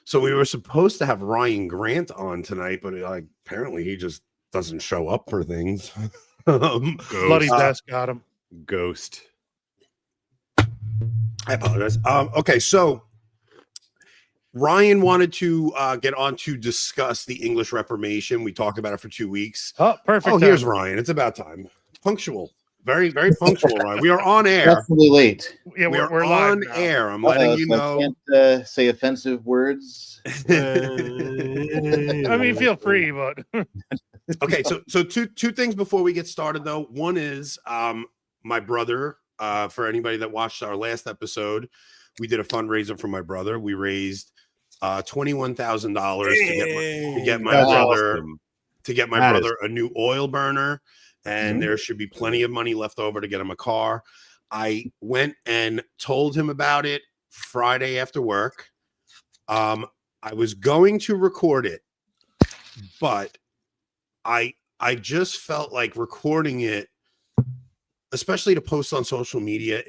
So we were supposed to have Ryan Grant on tonight, but apparently he just doesn't show up for things. Bloody Bess got him. Ghost. I apologize. Okay, so Ryan wanted to get on to discuss the English Reformation. We talked about it for 2 weeks. Oh, perfect. Oh, here's Ryan. It's about time. Punctual. Very, very punctual, Ryan. We are on air. Definitely late. Yeah, we're on air. I'm letting you know. I can't say offensive words. I mean, feel free, but okay. So two things before we get started, though. One is my brother. For anybody that watched our last episode, we did a fundraiser for my brother. We raised $21,000 to get my brother a new oil burner. And there should be plenty of money left over to get him a car. I went and told him about it Friday after work. I was going to record it, but I just felt like recording it, especially to post on social media.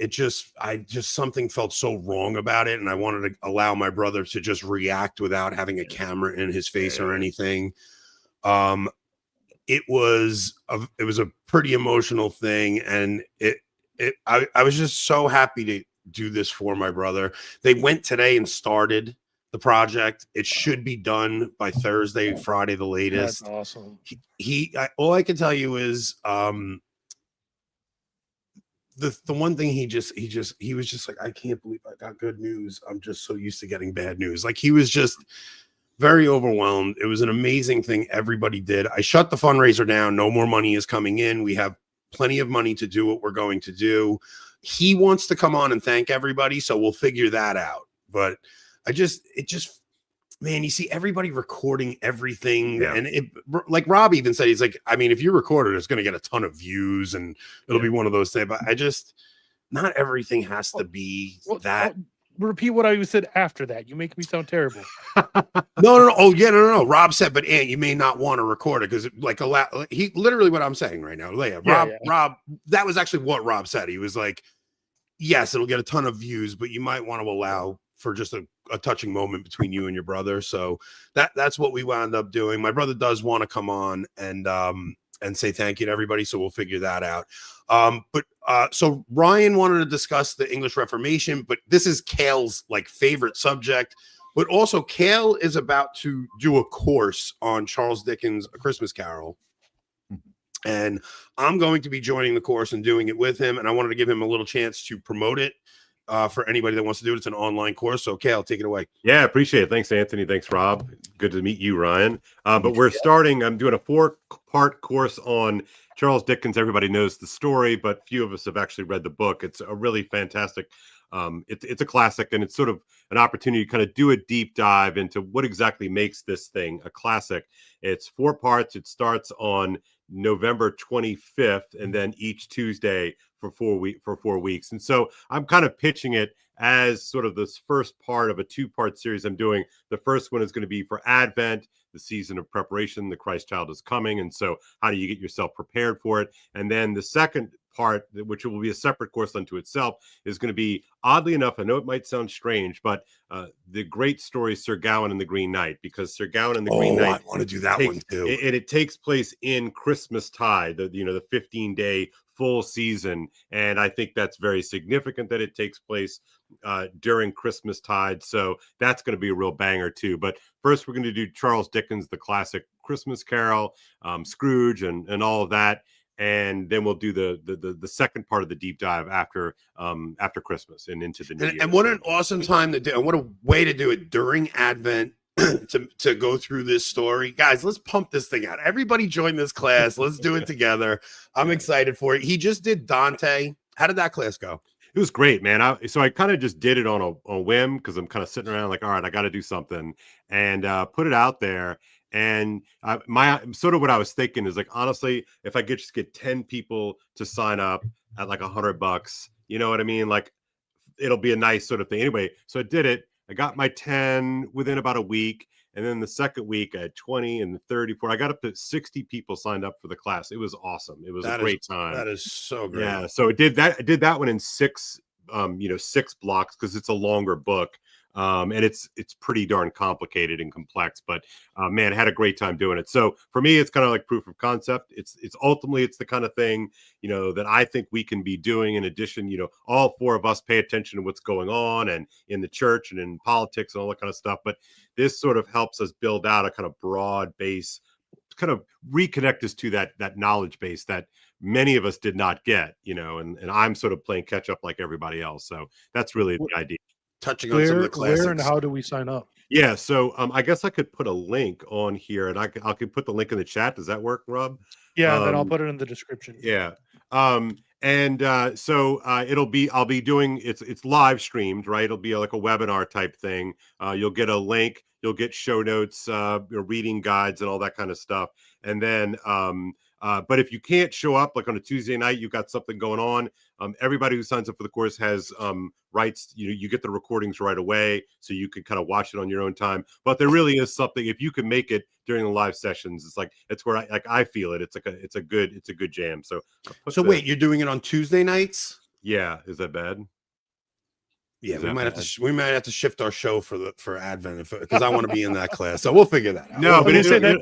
Something felt so wrong about it, and I wanted to allow my brother to just react without having a camera in his face or anything. It was a pretty emotional thing, and I was just so happy to do this for my brother. They went today and started the project. It should be done by Thursday, Friday, the latest. That's awesome. All I can tell you is the one thing he was just like, I can't believe I got good news. I'm just so used to getting bad news. Like, he was just very overwhelmed. It was an amazing thing everybody did. I shut the fundraiser down. No more money is coming in. We have plenty of money to do what we're going to do. He wants to come on and thank everybody, so we'll figure that out. But man, you see everybody recording everything. Yeah. And like Rob even said, he's like, I mean, if you record it, it's going to get a ton of views and it'll be one of those things. But not everything has to be that. Repeat what I said after that. You make me sound terrible. No. Oh, yeah, no. Rob said, but Ant, you may not want to record it because he literally what I'm saying right now. Rob, that was actually what Rob said. He was like, yes, it'll get a ton of views, but you might want to allow for just a touching moment between you and your brother. So that's what we wound up doing. My brother does want to come on and say thank you to everybody. So we'll figure that out. So Ryan wanted to discuss the English Reformation, but this is Cale's favorite subject. But also Cale is about to do a course on Charles Dickens' A Christmas Carol. And I'm going to be joining the course and doing it with him. And I wanted to give him a little chance to promote it for anybody that wants to do it. It's an online course. So Cale, take it away. Yeah, appreciate it. Thanks, Anthony. Thanks, Rob. Good to meet you, Ryan. But we're starting, I'm doing a 4-part course on Charles Dickens. Everybody knows the story, but few of us have actually read the book. It's a really fantastic, it's a classic, and it's sort of an opportunity to kind of do a deep dive into what exactly makes this thing a classic. It's 4 parts. It starts on November 25th, and then each Tuesday for 4 weeks. And so I'm kind of pitching it as sort of this first part of a 2-part series I'm doing. The first one is going to be for Advent, the season of preparation. The Christ child is coming. And so how do you get yourself prepared for it? And then the second part, which will be a separate course unto itself, is going to be, oddly enough, I know it might sound strange, but the great story Sir Gawain and the Green Knight, because Sir Gawain and the Green Knight, I want to do that one too. It takes place in Christmas tide, the 15-day full season, and I think that's very significant that it takes place during Christmas tide. So that's going to be a real banger too. But first, we're going to do Charles Dickens, the classic Christmas Carol, Scrooge, and all of that. And then we'll do the second part of the deep dive after Christmas and into the new year. And what an awesome time to do, and what a way to do it during Advent to go through this story. Guys, let's pump this thing out. Everybody join this class. Let's do it together. I'm excited for it. He just did Dante. How did that class go? It was great, man. So I kind of just did it on a whim because I'm kind of sitting around like, all right, I got to do something, and put it out there. And my sort of what I was thinking is like, honestly, if I could just get 10 people to sign up at like $100, you know what I mean? Like, it'll be a nice sort of thing. Anyway, so I did it. I got my 10 within about a week. And then the second week I had 20 and 34. I got up to 60 people signed up for the class. It was awesome. It was a great time. That is so great. Yeah. So I did that one in 6 blocks because it's a longer book. And it's pretty darn complicated and complex, but man, I had a great time doing it. So for me, it's kind of like proof of concept. It's ultimately, it's the kind of thing, that I think we can be doing. In addition, all four of us pay attention to what's going on and in the church and in politics and all that kind of stuff. But this sort of helps us build out a kind of broad base, kind of reconnect us to that knowledge base that many of us did not get, and I'm sort of playing catch up like everybody else. So that's really the idea. Touching on some of the classics. Where and how do we sign up? Yeah, so I guess I could put a link on here, and I could put the link in the chat. Does that work, Rob? Yeah, then I'll put it in the description. Yeah. So I'll be doing it's live streamed, right? It'll be like a webinar type thing. You'll get a link, you'll get show notes, reading guides and all that kind of stuff. And then but if you can't show up, like on a Tuesday night, you've got something going on. Everybody who signs up for the course has rights. You get the recordings right away, so you can kind of watch it on your own time. But there really is something, if you can make it during the live sessions, it's where I feel it. It's a good jam. So wait, you're doing it on Tuesday nights? Yeah, is that bad? Yeah, we might have to shift our show for Advent because I want to be in that class. So we'll figure that out. No, but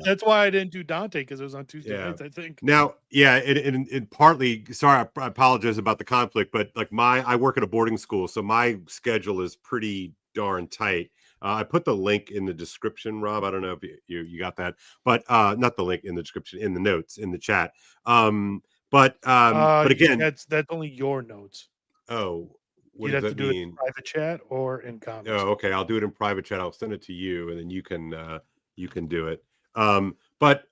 that's why I didn't do Dante, because it was on Tuesday nights, I think. Now, yeah, it partly. Sorry, I apologize about the conflict, but I work at a boarding school, so my schedule is pretty darn tight. I put the link in the description, Rob. I don't know if you got that, but not the link in the description, in the notes in the chat. But again, that's only your notes. Oh. What You'd does have to that do mean? it in private chat or in comments. Oh, okay. I'll do it in private chat. I'll send it to you, and then you can do it. But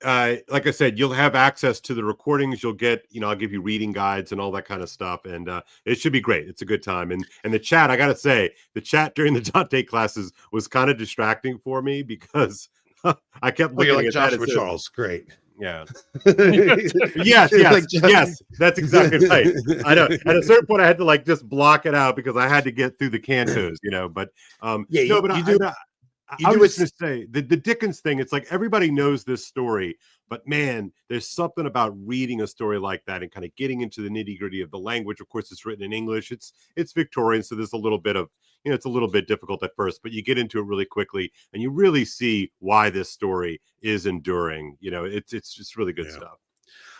like I said, you'll have access to the recordings. You'll get, I'll give you reading guides and all that kind of stuff, and it should be great. It's a good time. And the chat, I gotta say, the chat during the Dante classes was kind of distracting for me because I kept looking at Joshua Charles. Great. Yeah. yes. That's exactly right. I know. At a certain point, I had to just block it out because I had to get through the cantos, But I was going to say the Dickens thing. It's like everybody knows this story, but man, there's something about reading a story like that and kind of getting into the nitty gritty of the language. Of course, it's written in English. It's Victorian, so there's a little bit of it's a little bit difficult at first, but you get into it really quickly and you really see why this story is enduring. It's just really good stuff.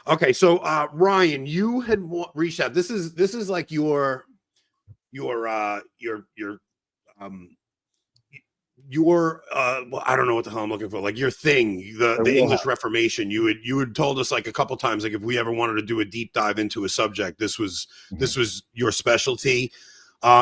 Okay. So, Ryan, you had reached out. This is like your I don't know what the hell I'm looking for. Like your thing, the English Reformation. You had told us like a couple times, like if we ever wanted to do a deep dive into a subject, this was your specialty.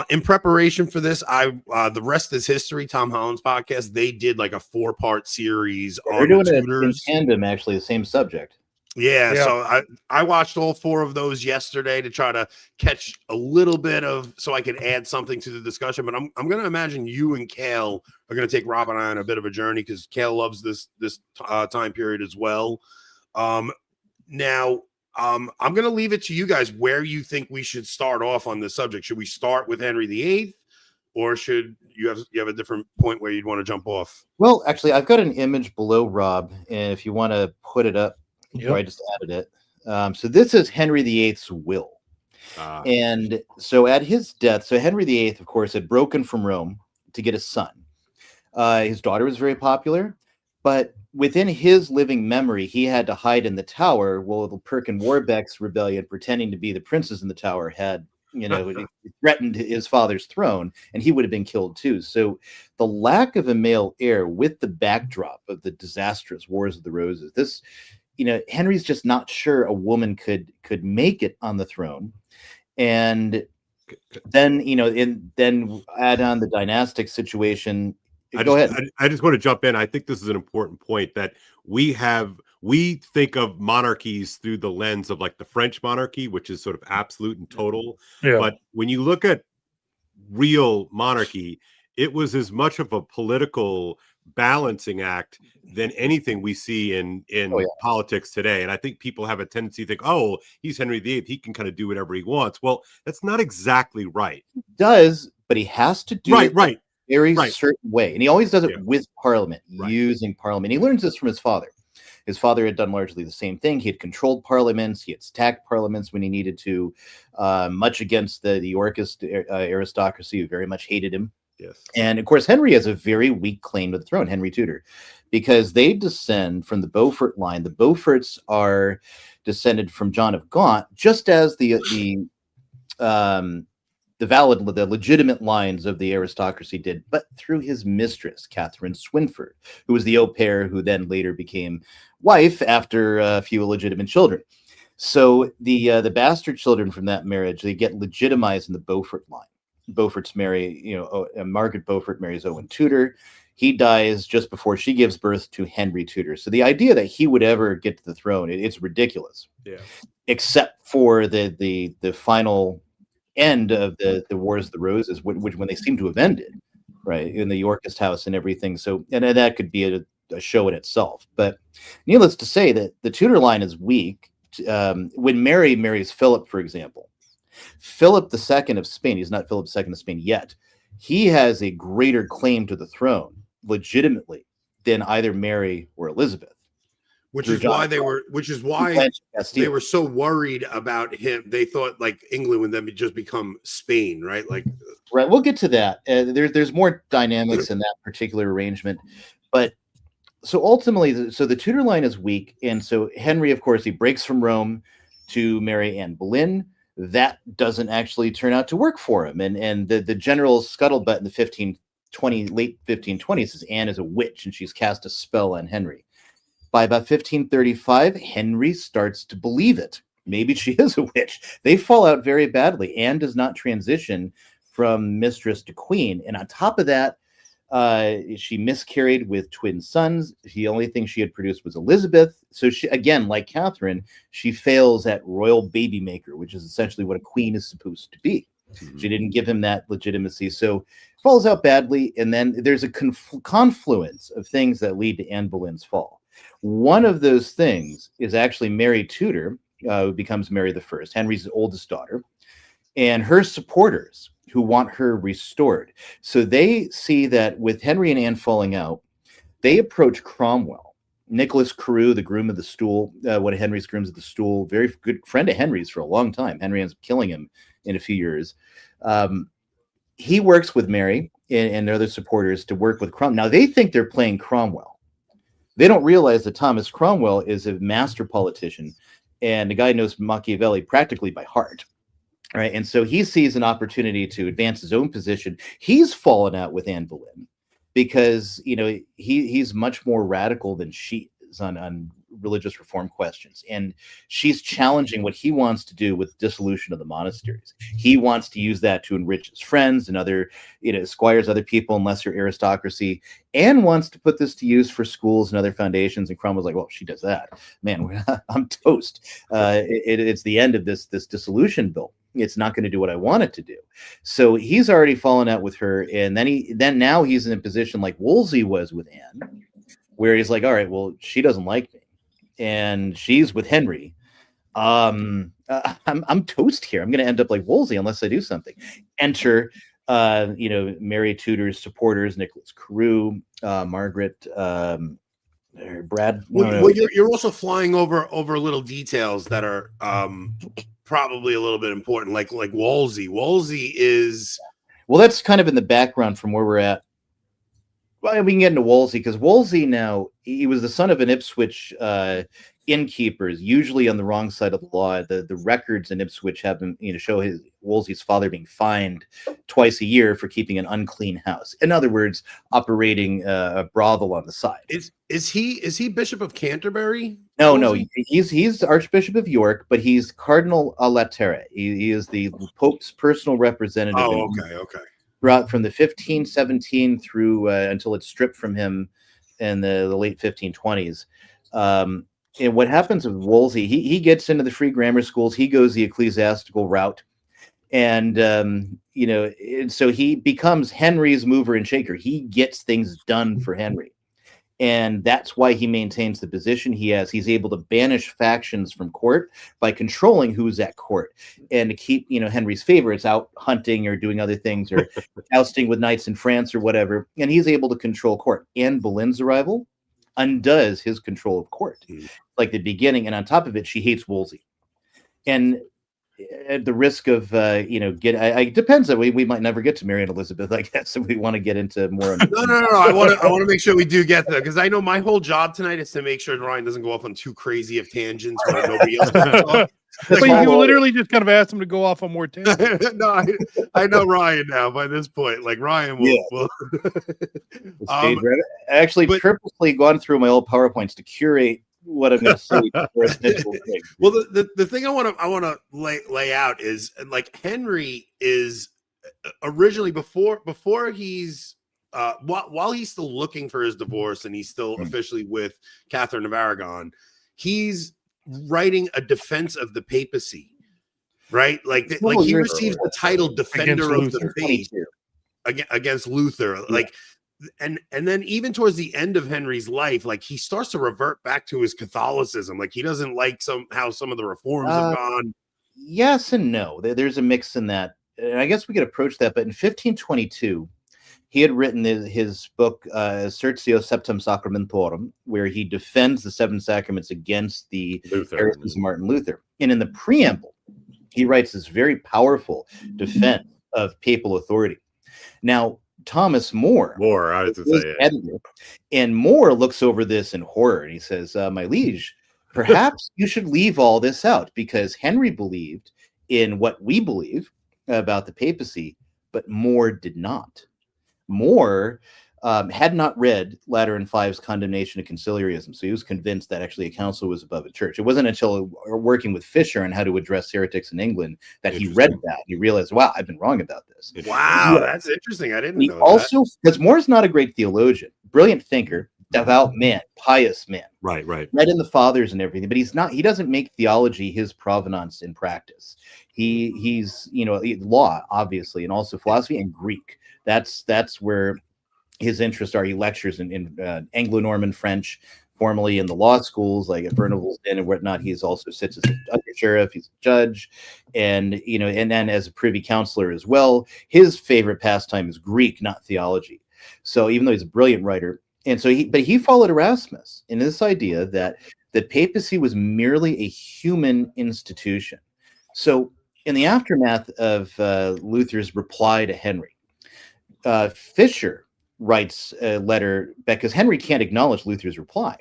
In preparation for this, the rest is history. Tom Holland's podcast, they did like a 4-part series on the Tudors. In tandem, actually, the same subject. Yeah, so I watched all 4 of those yesterday to try to catch a little bit of, so I could add something to the discussion. But I'm going to imagine you and Kale are going to take Rob and I on a bit of a journey because Kale loves this time period as well. Now. I'm going to leave it to you guys where you think we should start off on this subject. Should we start with Henry VIII, or should you have a different point where you'd want to jump off? Well, actually, I've got an image below Rob, and if you want to put it up, I just added it. So this is Henry VIII's will. And so at his death, so Henry VIII, of course, had broken from Rome to get a son. His daughter was very popular, but within his living memory, he had to hide in the tower. Well, the Perkin Warbeck's rebellion, pretending to be the princes in the tower, had, threatened his father's throne, and he would have been killed too. So the lack of a male heir with the backdrop of the disastrous Wars of the Roses, this, Henry's just not sure a woman could make it on the throne. And then, then add on the dynastic situation. Go ahead. I just want to jump in. I think this is an important point that we think of monarchies through the lens of like the French monarchy, which is sort of absolute and total. Yeah. But when you look at real monarchy, it was as much of a political balancing act than anything we see in politics today. And I think people have a tendency to think, oh, he's Henry VIII, he can kind of do whatever he wants. Well, that's not exactly right. He does, but he has to do it right. Very certain way, and he always does it with Parliament, using Parliament. He learns this from his father. His father had done largely the same thing. He had controlled parliaments. He had stacked parliaments when he needed to, much against the Yorkist aristocracy, who very much hated him. Yes. And of course, Henry has a very weak claim to the throne, Henry Tudor, because they descend from the Beaufort line. The Beauforts are descended from John of Gaunt, just as the legitimate lines of the aristocracy did, but through his mistress, Catherine Swynford, who was the au pair who then later became wife after a few illegitimate children. So the bastard children from that marriage, they get legitimized in the Beaufort line. Beaufort's marry, Margaret Beaufort marries Owen Tudor. He dies just before she gives birth to Henry Tudor. So the idea that he would ever get to the throne, it's ridiculous. Yeah. Except for the final end of the Wars of the Roses, which when they seem to have ended, right, in the Yorkist house and everything. So, and that could be a show in itself. But needless to say that the Tudor line is weak. When Mary marries Philip, for example, Philip II of Spain, he's not Philip II of Spain yet, he has a greater claim to the throne legitimately than either Mary or Elizabeth. Which is why they were so worried about him. They thought like England would then just become Spain, right? Like, right. We'll get to that. There's more dynamics in that particular arrangement, but so ultimately, the Tudor line is weak, and so Henry, of course, he breaks from Rome to marry Anne Boleyn. That doesn't actually turn out to work for him, and the general scuttlebutt in the late 1520s is Anne is a witch and she's cast a spell on Henry. By about 1535, Henry starts to believe it. Maybe she is a witch. They fall out very badly. Anne does not transition from mistress to queen. And on top of that, she miscarried with twin sons. The only thing she had produced was Elizabeth. So she, again, like Catherine, she fails at royal baby maker, which is essentially what a queen is supposed to be. Mm-hmm. She didn't give him that legitimacy. So falls out badly. And then there's a confluence of things that lead to Anne Boleyn's fall. One of those things is actually Mary Tudor, who becomes Mary I, Henry's oldest daughter, and her supporters who want her restored. So they see that with Henry and Anne falling out, they approach Cromwell. Nicholas Carew, the groom of the stool, one of Henry's grooms of the stool, very good friend of Henry's for a long time. Henry ends up killing him in a few years. He works with Mary and their other supporters to work with Cromwell. Now, they think they're playing Cromwell. They don't realize that Thomas Cromwell is a master politician, and the guy knows Machiavelli practically by heart, right? And so he sees an opportunity to advance his own position. He's fallen out with Anne Boleyn because he's much more radical than she is on religious reform questions, and she's challenging what he wants to do with dissolution of the monasteries. He wants to use that to enrich his friends and other squires, other people in lesser aristocracy, and wants to put this to use for schools and other foundations. And Cromwell's like, well, she does that, man, I'm toast. It's the end of this dissolution bill. It's not going to do what I want it to do. So he's already fallen out with her, and then now he's in a position like Wolsey was with Anne, where he's like, all right, well, she doesn't like me, and she's with Henry. I'm toast here. I'm going to end up like Wolsey unless I do something. Enter, Mary Tudor's supporters, Nicholas Carew, Margaret, Brad. Well, you're also flying over little details that are probably a little bit important, like Wolsey. Wolsey is that's kind of in the background from where we're at. Well, we can get into Wolsey because Wolsey now, he was the son of an Ipswich innkeepers, usually on the wrong side of the law. The records in Ipswich have been, show Wolsey's father being fined twice a year for keeping an unclean house. In other words, operating a brothel on the side. Is he Bishop of Canterbury? No, he's Archbishop of York, but he's Cardinal a latere. He is the Pope's personal representative. Oh, okay. Throughout from the 1517 through until it's stripped from him in the late 1520s. And what happens with Wolsey, he gets into the free grammar schools. He goes the ecclesiastical route. And, and so he becomes Henry's mover and shaker. He gets things done for Henry. And that's why he maintains the position he has. He's able to banish factions from court by controlling who's at court and to keep, Henry's favorites out hunting or doing other things or ousting with knights in France or whatever. And he's able to control court. Anne Boleyn's arrival undoes his control of court, like the beginning. And on top of it, she hates Wolsey. And at the risk of it depends that we might never get to Mary and Elizabeth, I guess, if we want to get into more. No. I want to make sure we do get there, because I know my whole job tonight is to make sure Ryan doesn't go off on too crazy of tangents where nobody else can talk. But you literally just kind of asked him to go off on more tangents. No, I know Ryan now by this point. Like Ryan will. I actually purposely gone through my old PowerPoints to curate what I'm going to say. Well, the thing I want to lay out is, like, Henry is originally before he's while he's still looking for his divorce and he's still officially with Catherine of Aragon, he's writing a defense of the papacy, right? Like he receives the title Defender of the Faith against Luther. Like, and then even towards the end of Henry's life, like, he starts to revert back to his Catholicism. Like, he doesn't like how some of the reforms have gone. Yes and no. There's a mix in that. And I guess we could approach that. But in 1522, he had written his book, Tertio Septem Sacramentorum, where he defends the seven sacraments against the heresies of Martin Luther. And in the preamble, he writes this very powerful defense of papal authority. Now, Thomas More, I was to say, editor, and More looks over this in horror, and he says, "My liege, perhaps you should leave all this out, because Henry believed in what we believe about the papacy, but More did not. More had not read Lateran V's condemnation of conciliarism, so he was convinced that actually a council was above a church. It wasn't until working with Fisher on how to address heretics in England that he read that. He realized, wow, I've been wrong about this. Wow, that's interesting. I didn't know also, because Moore's not a great theologian, brilliant thinker, devout man, pious man. Right. Read in the fathers and everything, but he doesn't make theology his provenance in practice. He's law, obviously, and also philosophy and Greek. That's where his interests are. He lectures in Anglo-Norman French, formerly in the law schools, like at Furnival's Inn and whatnot. He's also sits as an under sheriff. He's a judge, and then as a privy councillor as well. His favorite pastime is Greek, not theology. So even though he's a brilliant writer, and so he followed Erasmus in this idea that the papacy was merely a human institution. So in the aftermath of Luther's reply to Henry, Fisher writes a letter because Henry can't acknowledge Luther's reply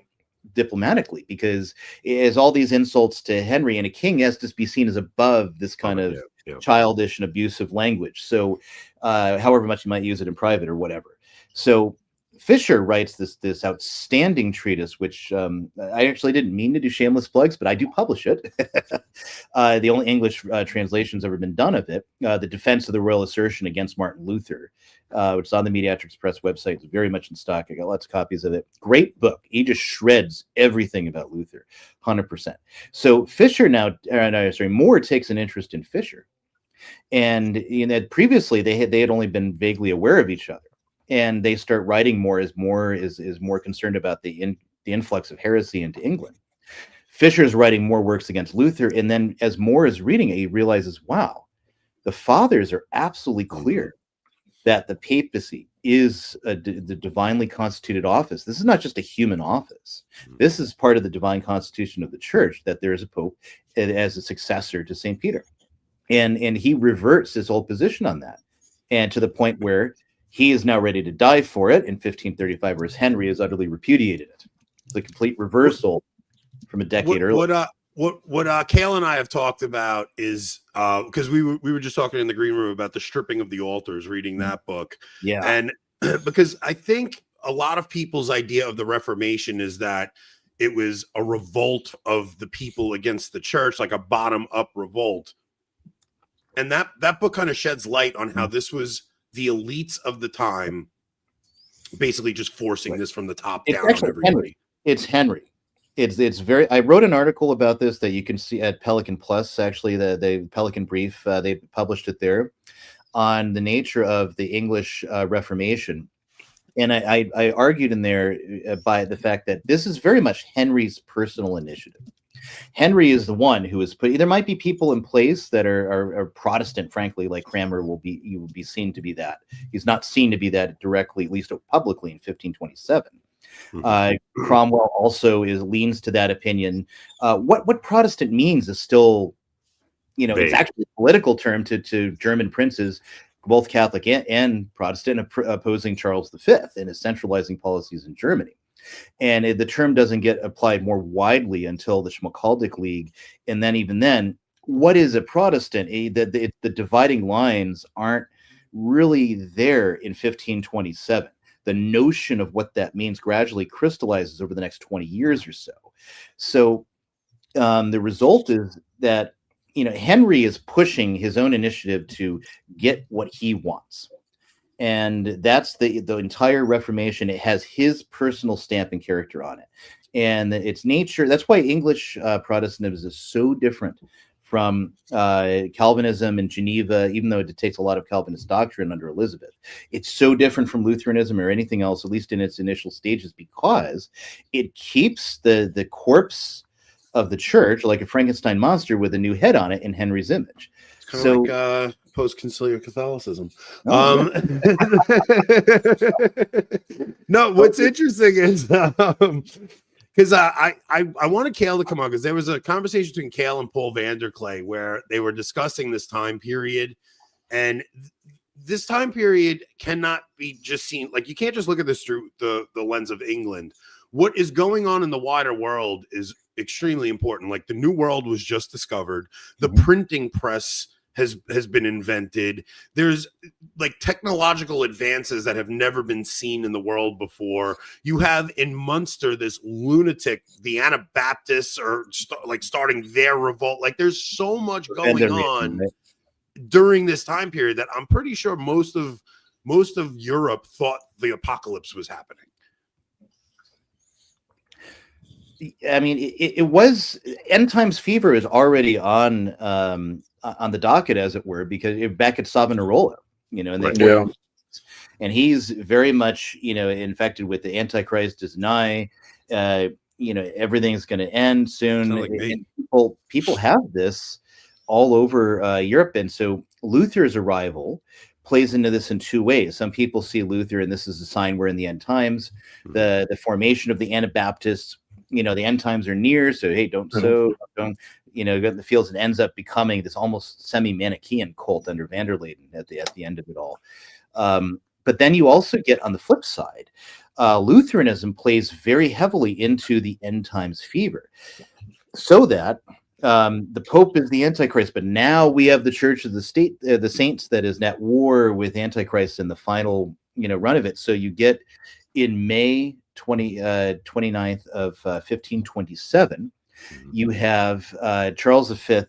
diplomatically, because as all these insults to Henry, and a king has to be seen as above this kind of childish and abusive language. So however much you might use it in private or whatever. So Fisher writes this outstanding treatise, which I actually didn't mean to do shameless plugs, but I do publish it. The only English translation's ever been done of it, The Defense of the Royal Assertion Against Martin Luther, which is on the Mediatrix Press website. It's very much in stock. I got lots of copies of it. Great book. He just shreds everything about Luther, 100%. So Fisher Moore takes an interest in Fisher. And previously they had only been vaguely aware of each other. And they start writing more as More is more concerned about the influx of heresy into England. Fisher's writing more works against Luther, and then as More is reading it, he realizes, wow, the fathers are absolutely clear that the papacy is the divinely constituted office. This is not just a human office. This is part of the divine constitution of the church, that there is a pope as a successor to St. Peter. And he reverts his whole position on that, and to the point where he is now ready to die for it in 1535, whereas Henry has utterly repudiated it. It's a complete reversal from a decade earlier. What Cale and I have talked about is because we were just talking in the green room about the stripping of the altars, reading that book. Yeah. And because I think a lot of people's idea of the Reformation is that it was a revolt of the people against the church, like a bottom-up revolt. And that book kind of sheds light on how this was the elites of the time basically just forcing this from the top down on everybody. It's Henry. It's very. I wrote an article about this that you can see at Pelican Plus. Actually, the Pelican Brief, they published it there, on the nature of the English Reformation, and I argued in there by the fact that this is very much Henry's personal initiative. Henry is the one who is put. There might be people in place that are Protestant, frankly, like Cranmer will be seen to be that. He's not seen to be that directly, at least publicly, in 1527. Cromwell also leans to that opinion. What Protestant means is still it's actually a political term to German princes, both Catholic and Protestant, opposing Charles V and his centralizing policies in Germany. And the term doesn't get applied more widely until the Schmalkaldic League. And then even then, what is a Protestant? The dividing lines aren't really there in 1527. The notion of what that means gradually crystallizes over the next 20 years or so. So the result is that Henry is pushing his own initiative to get what he wants. And that's the entire Reformation. It has his personal stamp and character on it. And its nature, that's why English Protestantism is so different from Calvinism in Geneva, even though it takes a lot of Calvinist doctrine under Elizabeth. It's so different from Lutheranism or anything else, at least in its initial stages, because it keeps the corpse of the church like a Frankenstein monster with a new head on it in Henry's image. It's kind of like post-conciliar Catholicism. Oh, No, what's interesting is because I wanted Cale to come on, because there was a conversation between Cale and Paul Vanderklay where they were discussing this time period, and this time period cannot be just seen, like, you can't just look at this through the lens of England. What is going on in the wider world is extremely important. Like, the New World was just discovered. The printing press has been invented. There's like technological advances that have never been seen in the world before. You have in Munster this lunatic, the Anabaptists are starting their revolt. Like, there's so much going on during this time period that I'm pretty sure most of Europe thought the apocalypse was happening. I mean, it was end times fever is already on the docket, as it were, because you're back at Savonarola, and he's very much, infected with the Antichrist is nigh. Everything's going to end soon. And people have this all over Europe, and so Luther's arrival plays into this in two ways. Some people see Luther, and this is a sign we're in the end times. The formation of the Anabaptists. The end times are near, so hey, don't sow, don't, go in the fields. It ends up becoming this almost semi-Manichaean cult under van der Leyden at the end of it all. But then you also get on the flip side, Lutheranism plays very heavily into the end times fever, so that the Pope is the Antichrist, but now we have the Church of the State, the Saints, that is at war with Antichrist in the final run of it. So you get in May 29th of 1527, you have Charles V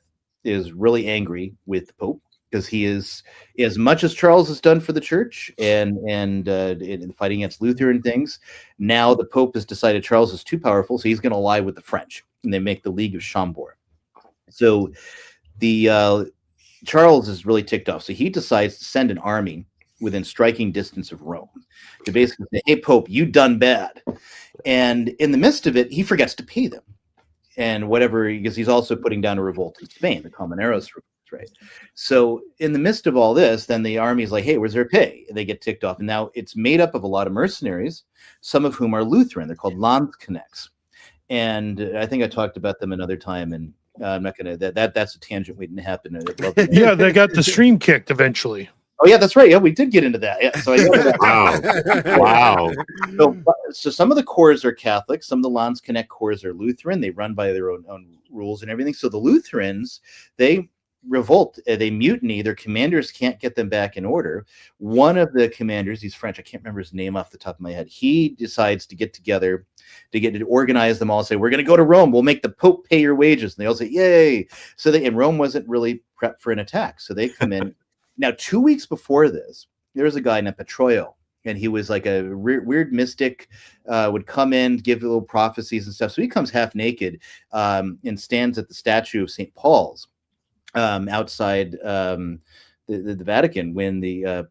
is really angry with the Pope, because he is, as much as Charles has done for the church and in fighting against Luther and things, now the Pope has decided Charles is too powerful, so he's going to ally with the French, and they make the League of Chambord. So the Charles is really ticked off, so he decides to send an army within striking distance of Rome to basically say, hey, Pope, you done bad. And in the midst of it, he forgets to pay them. And whatever, because he's also putting down a revolt in Spain, the Colmenares revolt, right? So in the midst of all this, then the army is like, hey, where's their pay? And they get ticked off. And now it's made up of a lot of mercenaries, some of whom are Lutheran. They're called Landsknechts. And I think I talked about them another time, and I'm not going to, that's a tangent waiting to happen. Yeah, they got the stream kicked eventually. Oh yeah, that's right. Yeah, we did get into that. Yeah, so Wow. So some of the corps are Catholic, some of the Landsknecht corps are Lutheran. They run by their own rules and everything. So the Lutherans, they revolt, they mutiny. Their commanders can't get them back in order. One of the commanders, he's French, I can't remember his name off the top of my head. He decides to get together to organize them all and say, we're going to go to Rome. We'll make the Pope pay your wages. And they all say, yay. So and Rome wasn't really prepped for an attack. So they come in. Now, 2 weeks before this, there was a guy named Petroio, and he was like a weird mystic, would come in, give little prophecies and stuff. So he comes half naked and stands at the statue of St. Paul's outside the Vatican when the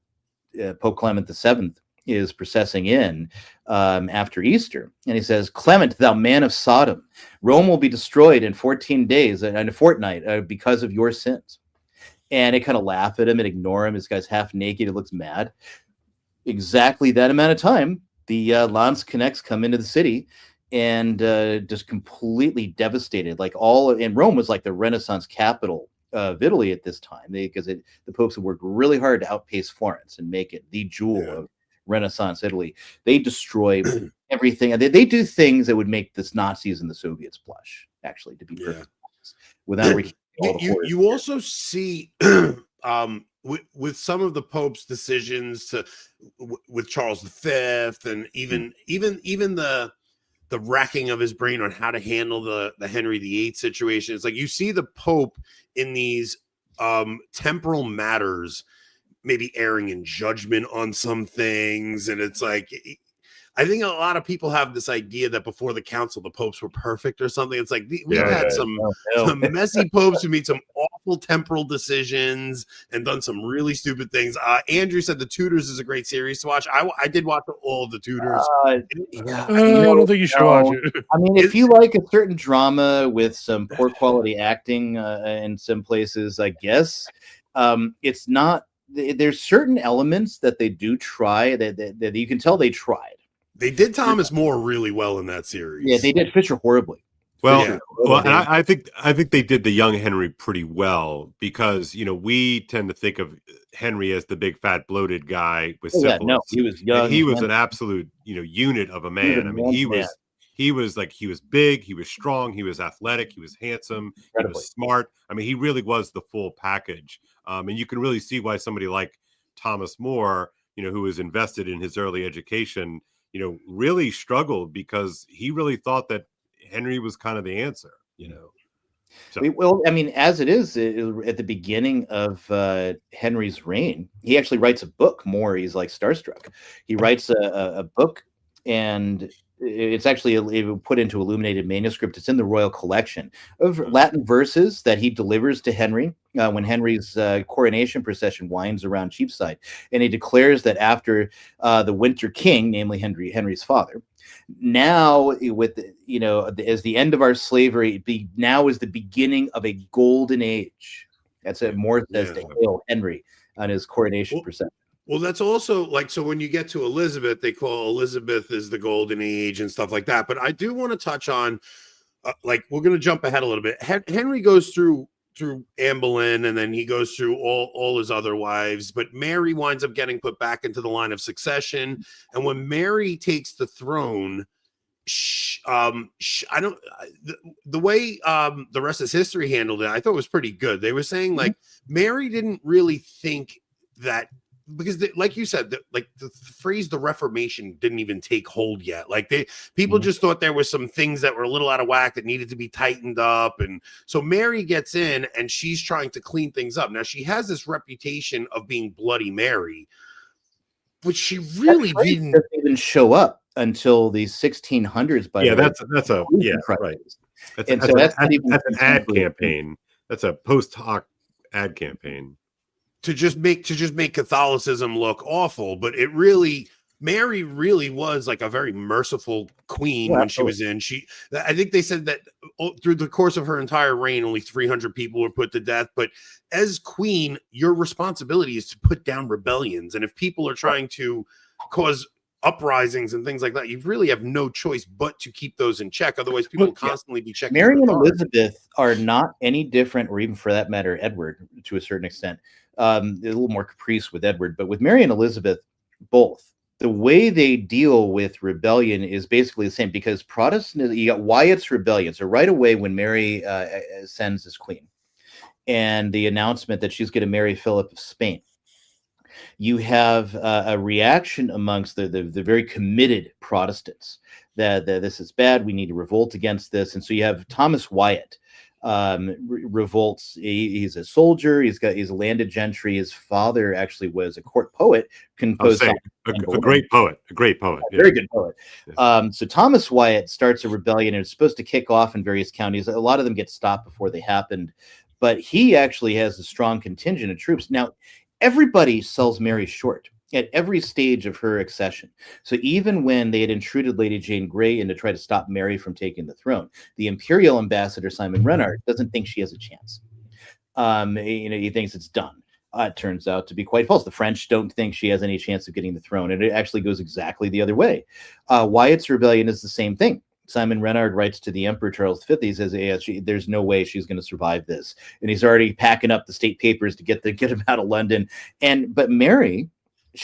Pope Clement VII is processing in after Easter. And he says, Clement, thou man of Sodom, Rome will be destroyed in 14 days and a fortnight because of your sins. And they kind of laugh at him and ignore him. This guy's half naked. He looks mad. Exactly that amount of time, the Landsknechts come into the city and just completely devastated. And Rome was like the Renaissance capital of Italy at this time, because the popes have worked really hard to outpace Florence and make it the jewel of Renaissance Italy. They destroy everything, and they do things that would make the Nazis and the Soviets blush, actually, to be perfectly honest, without reaching all the horrors. You also see with some of the Pope's decisions with Charles V, and even the racking of his brain on how to handle the Henry VIII situation. It's like you see the Pope in these temporal matters, maybe erring in judgment on some things. And it's like, I think a lot of people have this idea that before the council, the popes were perfect or something. It's like we've had some messy popes who made some awful temporal decisions and done some really stupid things. Andrew said The Tudors is a great series to watch. I did watch all of The Tudors. I don't think you should watch it. I mean, if you like a certain drama with some poor quality acting in some places, I guess it's not. There's certain elements that they do try that you can tell they tried. They did Thomas More really well in that series. Yeah, they did Fisher horribly. Well, and I think they did the young Henry pretty well, because we tend to think of Henry as the big fat bloated guy with syphilis. Yeah, no, he was young. And he was an absolute unit of a man. I mean, he was big, he was strong, he was athletic, he was handsome, he was smart. I mean, he really was the full package. And you can really see why somebody like Thomas More, who was invested in his early education, really struggled, because he really thought that Henry was kind of the answer, So. Well, I mean, as it is at the beginning of Henry's reign, he actually writes a book. More, he's like starstruck. He writes a book, and it's actually put into illuminated manuscript. It's in the royal collection of Latin verses that he delivers to Henry when Henry's coronation procession winds around Cheapside, and he declares that after the Winter King, namely Henry's father, now with as the end of our slavery, now is the beginning of a golden age. That's what More says to hail Henry on his coronation procession. Well, that's also so when you get to Elizabeth, they call Elizabeth is the golden age and stuff like that. But I do want to touch on, we're going to jump ahead a little bit. Henry goes through Anne Boleyn, and then he goes through all his other wives. But Mary winds up getting put back into the line of succession. And when Mary takes the throne, the way the rest of history handled it, I thought was pretty good. They were saying Mary didn't really think that. Because like you said, the phrase "the Reformation" didn't even take hold yet. People just thought there were some things that were a little out of whack that needed to be tightened up, and so Mary gets in and she's trying to clean things up. Now she has this reputation of being Bloody Mary, but she really didn't even show up until the 1600s. That's an ad campaign. That's a post hoc ad campaign. To just make Catholicism look awful, but Mary really was a very merciful queen when she was in. I think they said that through the course of her entire reign, only 300 people were put to death. But as queen, your responsibility is to put down rebellions, and if people are trying to cause uprisings and things like that, you really have no choice but to keep those in check. Otherwise, people will constantly be checking. Mary and Elizabeth are not any different, or even for that matter, Edward, to a certain extent. A little more caprice with Edward, but with Mary and Elizabeth, both, the way they deal with rebellion is basically the same, because Protestant, you got Wyatt's rebellion. So right away when Mary ascends as queen, and the announcement that she's going to marry Philip of Spain, you have a reaction amongst the very committed Protestants that this is bad. We need to revolt against this. And so you have Thomas Wyatt revolts. He's a soldier. He's a landed gentry. His father actually was a court poet, composed a great poet, very good poet. So Thomas Wyatt starts a rebellion, and it's supposed to kick off in various counties. A lot of them get stopped before they happened, but he actually has a strong contingent of troops. Now, everybody sells Mary short at every stage of her accession. So even when they had intruded Lady Jane Grey in to try to stop Mary from taking the throne, the imperial ambassador Simon Renard doesn't think she has a chance. He thinks it's done. It turns out to be quite false. The French don't think she has any chance of getting the throne, and it actually goes exactly the other way. Wyatt's rebellion is the same thing. Simon Renard writes to the Emperor Charles V. He says, there's no way she's going to survive this. And he's already packing up the state papers to get him out of London. But Mary,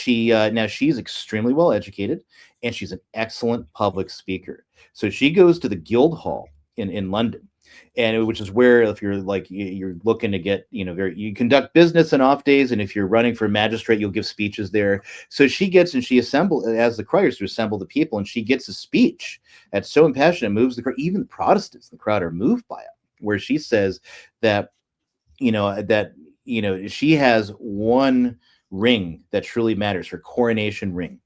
now she's extremely well educated, and she's an excellent public speaker. So she goes to the Guildhall in London, and which is where, if you're looking to get, you conduct business on off days, and if you're running for magistrate, you'll give speeches there. So she assembles as the criers to assemble the people, and she gets a speech that's so impassioned, it moves the crowd. Even the Protestants in the crowd are moved by it, where she says that she has one ring that truly matters, her coronation ring.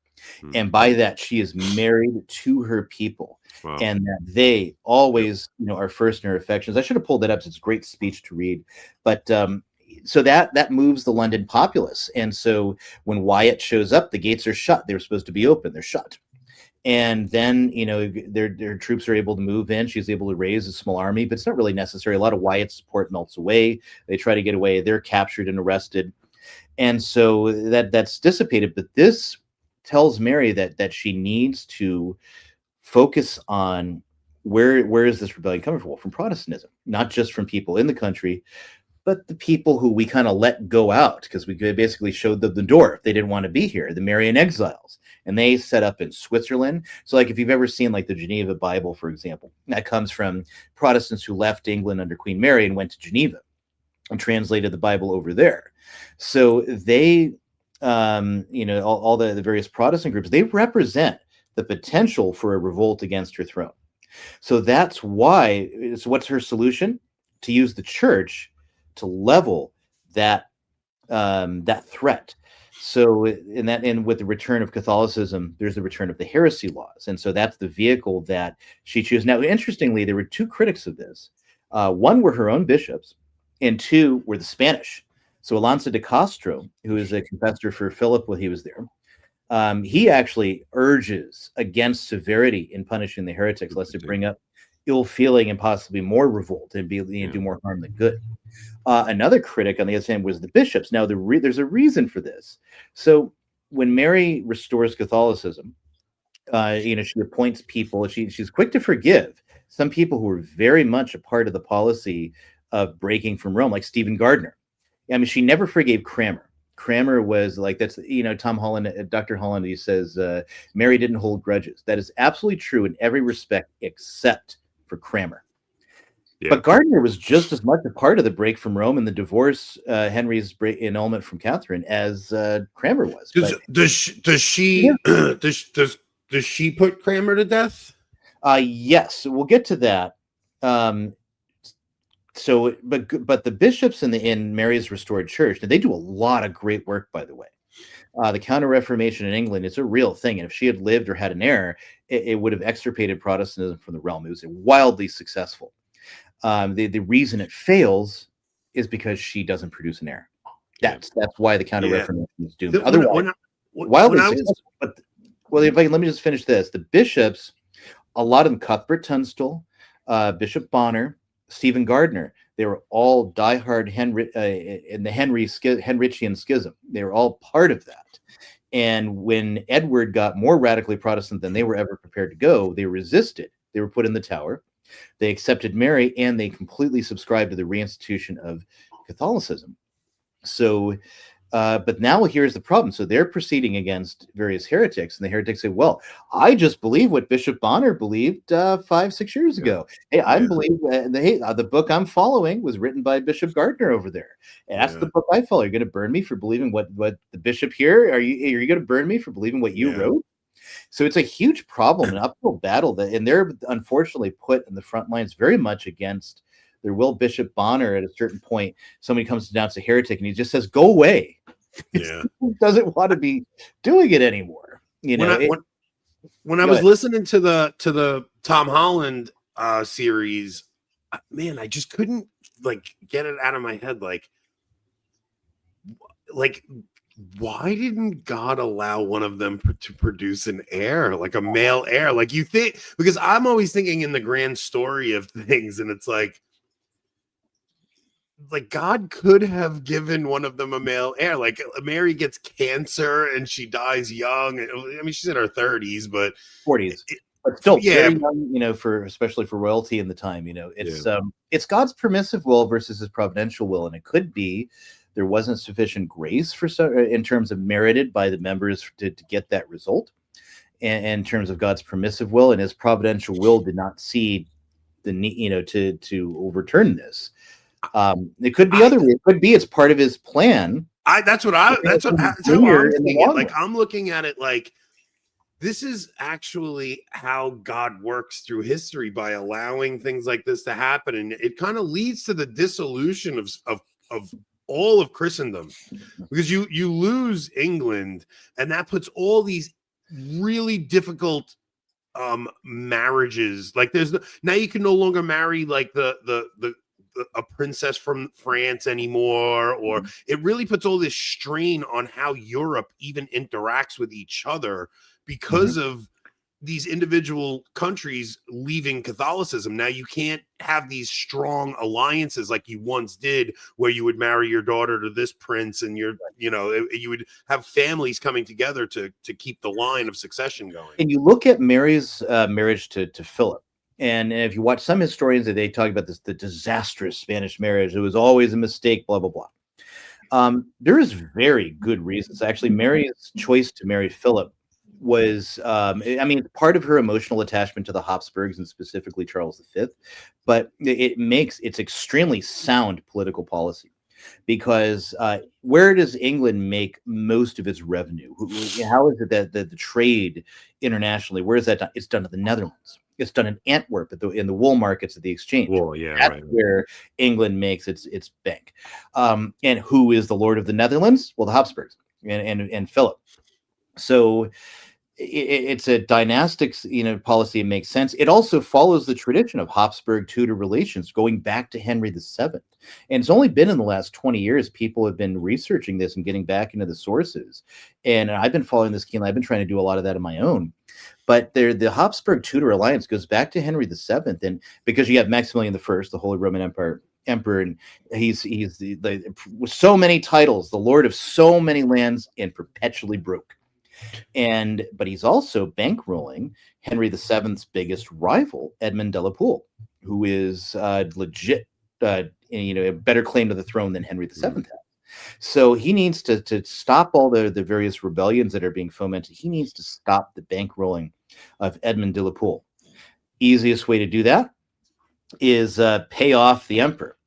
And by that, she is married to her people. Wow. And that they always, are first in her affections. I should have pulled that up. It's a great speech to read. But so that moves the London populace. And so when Wyatt shows up, the gates are shut. They were supposed to be open. They're shut. And then, their troops are able to move in. She's able to raise a small army, but it's not really necessary. A lot of Wyatt's support melts away. They try to get away. They're captured and arrested. And so that's dissipated. But this tells Mary that she needs to focus on where is this rebellion coming from? Well, from Protestantism, not just from people in the country, but the people who we kind of let go out, because we basically showed them the door if they didn't want to be here, the Marian exiles. And they set up in Switzerland. So like if you've ever seen like the Geneva Bible, for example, that comes from Protestants who left England under Queen Mary and went to Geneva and translated the Bible over there. So they, all the various Protestant groups, they represent the potential for a revolt against her throne. So that's why, so what's her solution? To use the church to level that threat. So and with the return of Catholicism, there's the return of the heresy laws. And so that's the vehicle that she chooses. Now, interestingly, there were two critics of this. One were her own bishops, and two were the Spanish. So Alonso de Castro, who is a confessor for Philip when he was there, he actually urges against severity in punishing the heretics, lest it bring up ill feeling and possibly more revolt and do more harm than good. Another critic, on the other hand, was the bishops. Now, there's a reason for this. So when Mary restores Catholicism, she appoints people. She's quick to forgive some people who were very much a part of the policy of breaking from Rome, like Stephen Gardner. I mean, she never forgave Cranmer. Cranmer was like, that's, Tom Holland, Dr. Holland, he says, Mary didn't hold grudges. That is absolutely true in every respect, except for Cranmer. Yeah. But Gardner was just as much a part of the break from Rome and the divorce, Henry's annulment from Catherine, as Cranmer was. Does she put Cranmer to death? Yes, we'll get to that. So, but the bishops in Mary's restored church, they do a lot of great work, by the way. The Counter-Reformation in England is a real thing, and if she had lived or had an heir, it would have extirpated Protestantism from the realm. It was wildly successful. The reason it fails is because she doesn't produce an heir. That's why the Counter-Reformation is doomed. Otherwise, wildly successful. Let me just finish this. The bishops, a lot of them, Cuthbert Tunstall, Bishop Bonner, Stephen Gardner, they were all diehard in the Henrichian schism. They were all part of that. And when Edward got more radically Protestant than they were ever prepared to go, they resisted. They were put in the Tower. They accepted Mary, and they completely subscribed to the reinstitution of Catholicism. So, but now here's the problem. So they're proceeding against various heretics, and the heretics say, well, I just believe what Bishop Bonner believed 5-6 years ago. Hey, I believe the book I'm following was written by Bishop Gardner over there. And that's the book I follow. You're going to burn me for believing what the bishop here? Are you going to burn me for believing what you wrote? So it's a huge problem, an uphill battle, and they're unfortunately put in the front lines very much against their will. Bishop Bonner, at a certain point, somebody comes to denounce a heretic, and he just says, "Go away." Yeah, he doesn't want to be doing it anymore. When I was listening to the Tom Holland series, man, I just couldn't get it out of my head. Like, why didn't God allow one of them to produce an heir, like a male heir? Like, you think, because I'm always thinking in the grand story of things, and it's like God could have given one of them a male heir. Like, Mary gets cancer and she dies young. I mean, she's in her 30s, but 40s. but still very young, especially for royalty in the time, it's God's permissive will versus his providential will. And it could be there wasn't sufficient grace in terms of merited by the members to get that result. And in terms of God's permissive will, and his providential will did not see the need, to overturn this. It could be other way. It could be it's part of his plan. That's how I'm seeing it. Like, I'm looking at it like this is actually how God works through history by allowing things like this to happen, and it kind of leads to the dissolution of all of Christendom, because you lose England, and that puts all these really difficult marriages. Like, now you can no longer marry like a princess from France anymore, or it really puts all this strain on how Europe even interacts with each other because of these individual countries leaving Catholicism. Now you can't have these strong alliances like you once did, where you would marry your daughter to this prince, and you would have families coming together to keep the line of succession going. And you look at Mary's marriage to Philip. And if you watch some historians, they talk about the disastrous Spanish marriage. It was always a mistake, blah, blah, blah. There is very good reasons. Actually, Mary's choice to marry Philip was, part of her emotional attachment to the Habsburgs and specifically Charles V, but it's extremely sound political policy, because where does England make most of its revenue? How is it that the trade internationally, where is that done? It's done in the Netherlands. It's done in Antwerp in the wool markets of the exchange. That's where England makes its bank. And who is the Lord of the Netherlands? Well, the Habsburgs and Philip. So it's a dynastic, policy. It makes sense. It also follows the tradition of Habsburg Tudor relations going back to Henry VII. And it's only been in the last 20 years people have been researching this and getting back into the sources. And I've been following this keenly. I've been trying to do a lot of that on my own. But the Habsburg Tudor alliance goes back to Henry VII, and because you have Maximilian I, the Holy Roman Emperor, and he's with so many titles, the lord of so many lands, and perpetually broke. But he's also bankrolling Henry VII's biggest rival, Edmund de la Pole, who is legit, a better claim to the throne than Henry VII had. So he needs to stop all the various rebellions that are being fomented. He needs to stop the bankrolling of Edmund de la Pole. Easiest way to do that is pay off the emperor.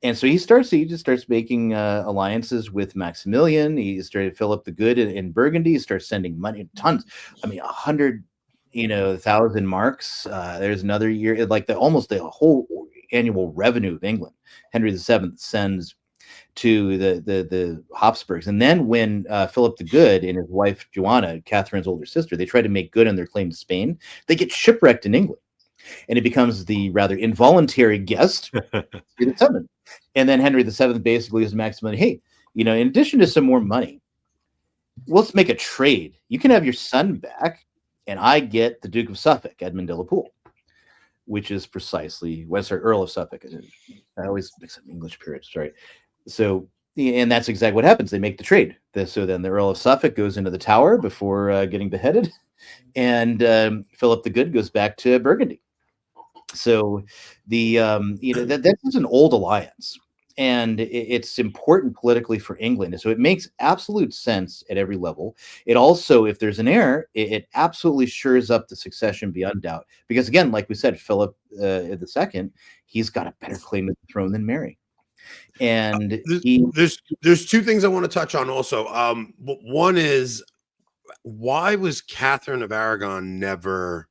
And so he just starts making alliances with Maximilian. He started Philip the Good in Burgundy. He starts sending money, tons. 100,000 marks. There's another year, like almost the whole annual revenue of England. Henry VII sends to the Habsburgs. And then when Philip the Good and his wife Joanna, Catherine's older sister, they try to make good on their claim to Spain, they get shipwrecked in England. And it becomes the rather involuntary guest VII. And then Henry VII basically is Maximilian, hey, in addition to some more money, let's make a trade. You can have your son back, and I get the Duke of Suffolk, Edmund de la Pole, which is precisely Earl of Suffolk. I always mix up English periods, sorry. So, and that's exactly what happens. They make the trade. So then the Earl of Suffolk goes into the Tower before getting beheaded, and Philip the Good goes back to Burgundy. So that is an old alliance, and it's important politically for England. So it makes absolute sense at every level. It also, if there's an heir, it absolutely shores up the succession beyond doubt. Because again, like we said, Philip II, he's got a better claim to the throne than Mary. And there's two things I want to touch on also. One is, why was Catherine of Aragon never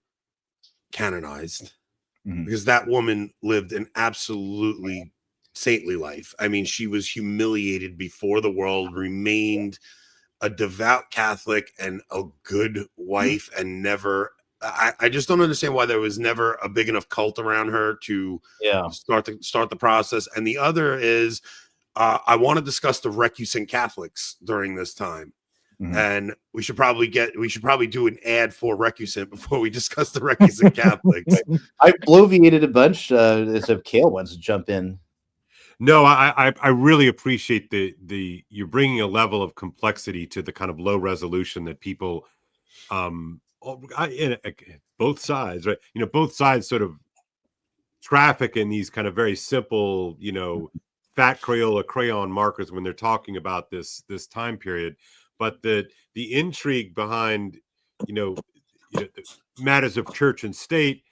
canonized? Because that woman lived an absolutely saintly life. I mean, she was humiliated before the world, remained a devout Catholic and a good wife, and never. I just don't understand why there was never a big enough cult around her to start the process. And the other is, I want to discuss the recusant Catholics during this time. And we should probably do an ad for recusant before we discuss the recusant Catholics. I bloviated a bunch. If Kale wants to jump in. No, I really appreciate you're bringing a level of complexity to the kind of low resolution that people both sides, right? Both sides sort of traffic in these kind of very simple, fat Crayola crayon markers when they're talking about this time period. But the intrigue behind, the matters of church and state,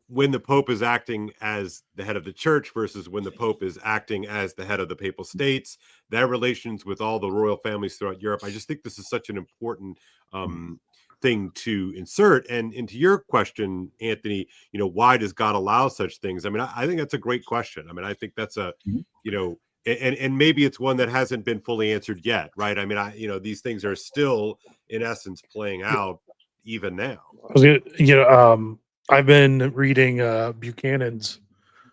when the Pope is acting as the head of the church versus when the Pope is acting as the head of the papal states, their relations with all the royal families throughout Europe. I just think this is such an important thing to insert. And into your question, Anthony, why does God allow such things? I mean, I think that's a great question. I mean, I think that's and maybe it's one that hasn't been fully answered yet, right? I mean, these things are still in essence playing out even now. I've been reading Buchanan's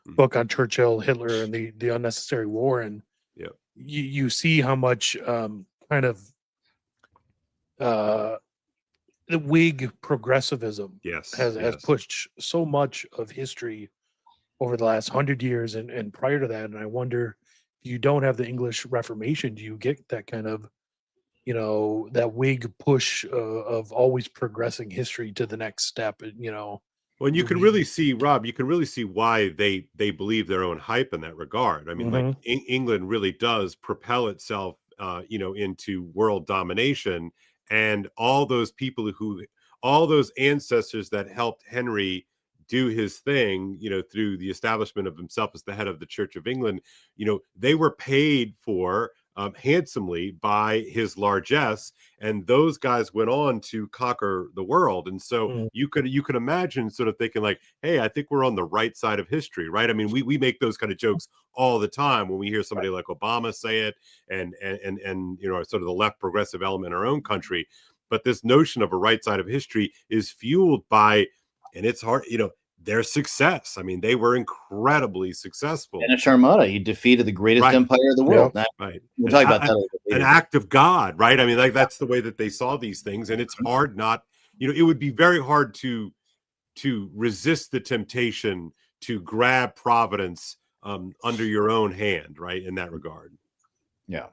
book on Churchill, Hitler, and the unnecessary war, and you see how much kind of the Whig progressivism has pushed so much of history over the last 100 years and prior to that. And I wonder, if you don't have the English Reformation, do you get that kind of that Whig push of always progressing history to the next step? Well, you can really see, Rob, why they believe their own hype in that regard. I mean, like England really does propel itself, into world domination, and all those ancestors that helped Henry do his thing, through the establishment of himself as the head of the Church of England, they were paid for handsomely by his largesse, and those guys went on to conquer the world. And so you could imagine sort of thinking like, hey, I think we're on the right side of history, right? I mean, we make those kind of jokes all the time when we hear somebody like Obama say it, and sort of the left progressive element in our own country. But this notion of a right side of history is fueled by, and it's hard, their success. I mean, they were incredibly successful. And a Armada, he defeated the greatest empire of the world. Yep. Right. We'll talk about that a little bit later. An act of God, right? I mean, like that's the way that they saw these things, and it's hard not, it would be very hard to resist the temptation to grab providence under your own hand, right? In that regard. Yeah.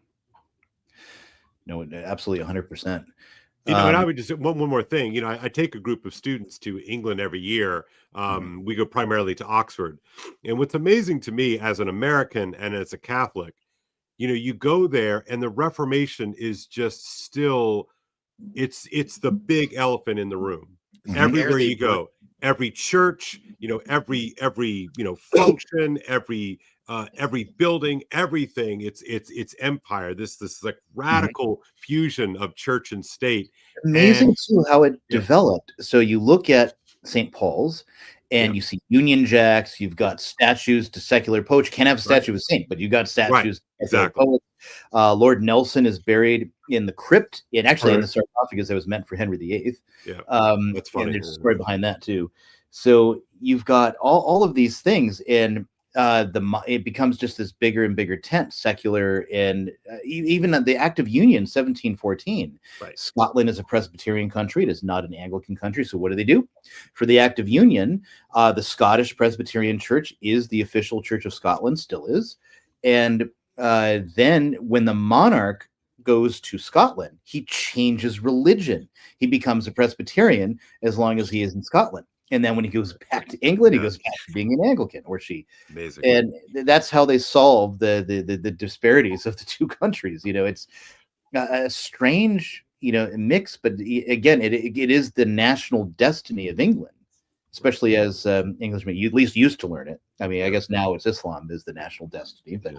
No, absolutely 100%. And I would just one more thing. I take a group of students to England every year. We go primarily to Oxford, and what's amazing to me as an American and as a Catholic, you go there, and the Reformation is just still, it's the big elephant in the room. Everywhere you go, every church, every function, every building, everything, it's empire, this like radical fusion of church and state. Amazing too how it developed. So you look at St. Paul's and you see Union Jacks, you've got statues to secular poets. Can't have a statue of a saint, but you've got statues to secular poets. Lord Nelson is buried in the crypt, and actually in the sarcophagus that was meant for Henry VIII. That's funny. And there's a story behind that too. So you've got all of these things, and it becomes just this bigger and bigger tent, secular, and even the Act of Union, 1714. Scotland is a Presbyterian country; it is not an Anglican country. So what do? For the Act of Union, the Scottish Presbyterian Church is the official Church of Scotland, still is. And then when the monarch goes to Scotland, he changes religion. He becomes a Presbyterian as long as he is in Scotland. And then when he goes back to England, he goes back to being an Anglican, or she. Amazing. And that's how they solve the disparities of the two countries. It's a strange, mix, but again, it is the national destiny of England, especially as Englishmen, you at least used to learn it. I mean, I guess now it's Islam is the national destiny, but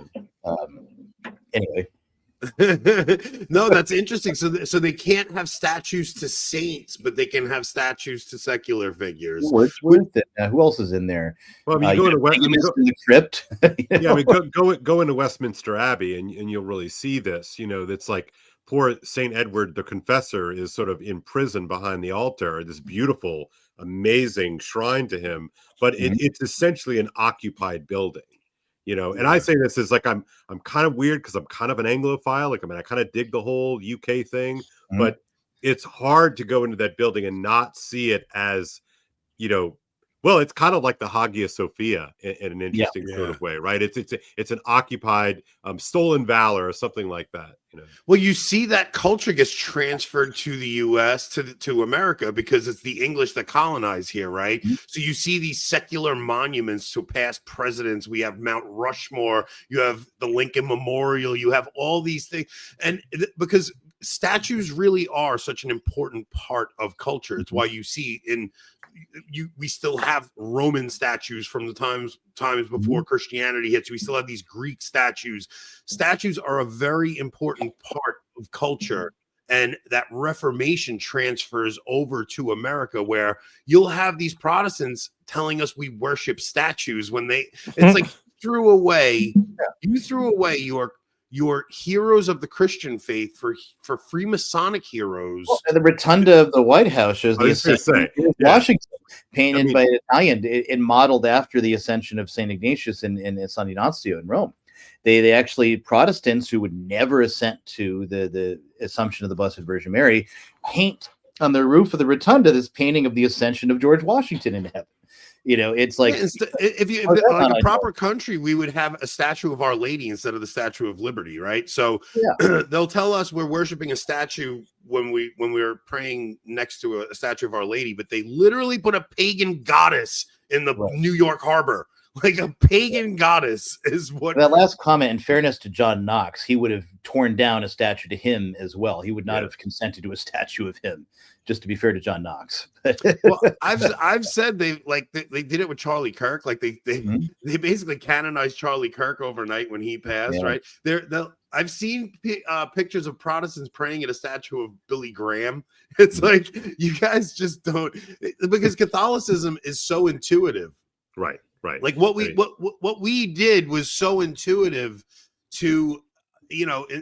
anyway. No, that's interesting. So they can't have statues to saints, but they can have statues to secular figures. Wordsworth. Who else is in there? Well, I mean, you go into in the crypt. Yeah, I mean, go into Westminster Abbey, and you'll really see this. That's like poor Saint Edward the Confessor is sort of in prison behind the altar. This beautiful, amazing shrine to him, but it's essentially an occupied building. And I say this as like I'm kind of weird because I'm kind of an Anglophile. Like, I mean, I kind of dig the whole UK thing, but it's hard to go into that building and not see it as, well, it's kind of like the Hagia Sophia in an interesting sort of way, right? It's an occupied, stolen valor or something like that. Well, you see that culture gets transferred to the U.S. to America because it's the English that colonize here, right? Mm-hmm. So you see these secular monuments to past presidents. We have Mount Rushmore. You have the Lincoln Memorial. You have all these things, and because statues really are such an important part of culture. It's why you see we still have Roman statues from the times before Christianity hits. We still have these Greek statues. Statues are a very important part of culture, and that Reformation transfers over to America, where you'll have these Protestants telling us we worship statues when it's like you threw away your heroes of the Christian faith for Freemasonic heroes. Well, the rotunda of the White House shows the ascension of Washington, painted by an Italian and modeled after the ascension of St. Ignatius in San Ignazio in Rome. They actually, Protestants who would never assent to the Assumption of the Blessed Virgin Mary, paint on the roof of the rotunda this painting of the ascension of George Washington in heaven. It's like if like a proper country, we would have a statue of Our Lady instead of the Statue of Liberty, right? So they'll tell us we're worshiping a statue when we're praying next to a statue of Our Lady, but they literally put a pagan goddess in the New York harbor. Like a pagan goddess is what. That last comment, in fairness to John Knox, he would have torn down a statue to him as well. He would not have consented to a statue of him, just to be fair to John Knox. Well, I've said they did it with Charlie Kirk. Like they basically canonized Charlie Kirk overnight when he passed. Right? I've seen pictures of Protestants praying at a statue of Billy Graham. It's like you guys just don't, because Catholicism is so intuitive. Right. Right. Like what we did was so intuitive to,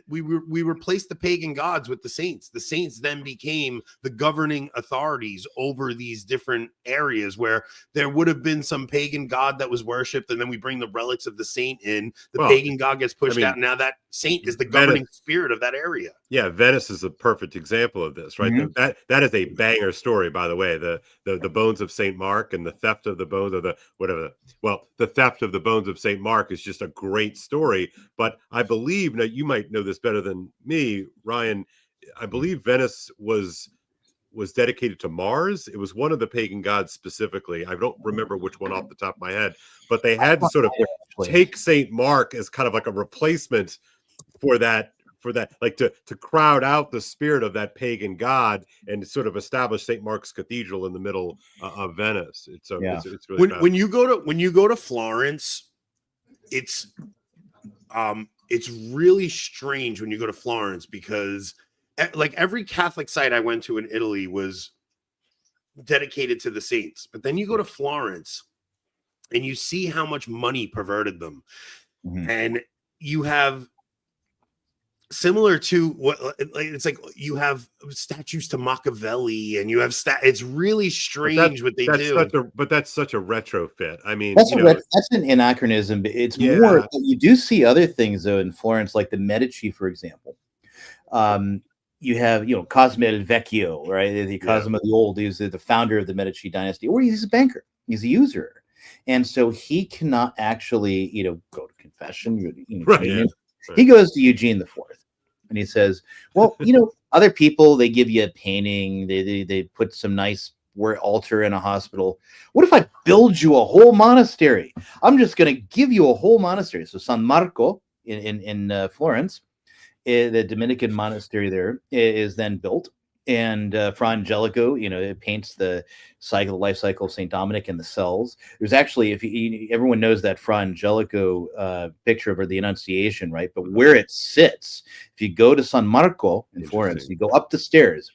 we replaced the pagan gods with the saints. The saints then became the governing authorities over these different areas where there would have been some pagan god that was worshipped, and then we bring the relics of the saint in. The pagan god gets pushed out. Now that saint is the governing spirit of that area. Yeah, Venice is a perfect example of this, right? Mm-hmm. That is a banger story, by the way. The bones of Saint Mark and the theft of the bones of the theft of the bones of Saint Mark is just a great story. But I believe, now you might know this better than me, Ryan, I believe Venice was dedicated to Mars. It was one of the pagan gods specifically. I don't remember which one off the top of my head, but they had to sort of take Saint Mark as kind of like a replacement for that, like to crowd out the spirit of that pagan god and sort of establish St. Mark's Cathedral in the middle of Venice. It's really when you go to Florence, it's really strange when you go to Florence, because like every Catholic site I went to in Italy was dedicated to the saints, but then you go to Florence and you see how much money perverted them, and you have, similar to what it's like, you have statues to Machiavelli, and you have it's really strange what they do. But that's such a retrofit. I mean, that's an anachronism. It's more, you do see other things though in Florence, like the Medici, for example. You have, Cosimo il Vecchio, right? The Cosimo the Old. He's the founder of the Medici dynasty, or he's a banker. He's a usurer, and so he cannot actually, go to confession. He goes to Eugene IV, and he says, "Well, other people, they give you a painting, they put some nice altar in a hospital. What if I build you a whole monastery? I'm just going to give you a whole monastery." So San Marco in Florence, the Dominican monastery there, is then built, and Fra Angelico, it paints the life cycle of Saint Dominic in the cells. There's actually, everyone knows that Fra Angelico picture of the Annunciation, right? But where it sits, if you go to San Marco in Florence, you go up the stairs.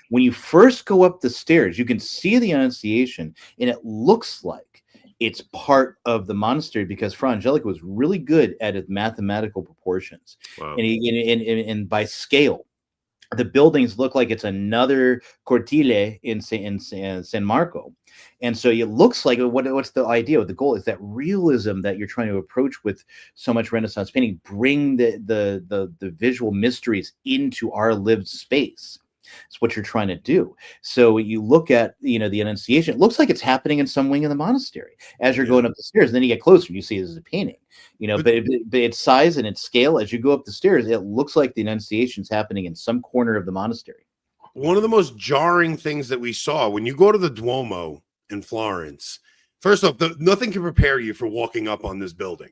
When you first go up the stairs, you can see the Annunciation, and it looks like it's part of the monastery, because Fra Angelico was really good at its mathematical proportions. Wow. And by scale, the buildings look like it's another cortile in San Marco. And so it looks like, what's the idea? The goal is that realism that you're trying to approach with so much Renaissance painting, bring the visual mysteries into our lived space. It's what you're trying to do. So you look at, the Annunciation. It looks like it's happening in some wing of the monastery as you're going up the stairs. And then you get closer, and you see it as a painting. But its size and its scale, as you go up the stairs, it looks like the Annunciation is happening in some corner of the monastery. One of the most jarring things that we saw when you go to the Duomo in Florence, first off, nothing can prepare you for walking up on this building.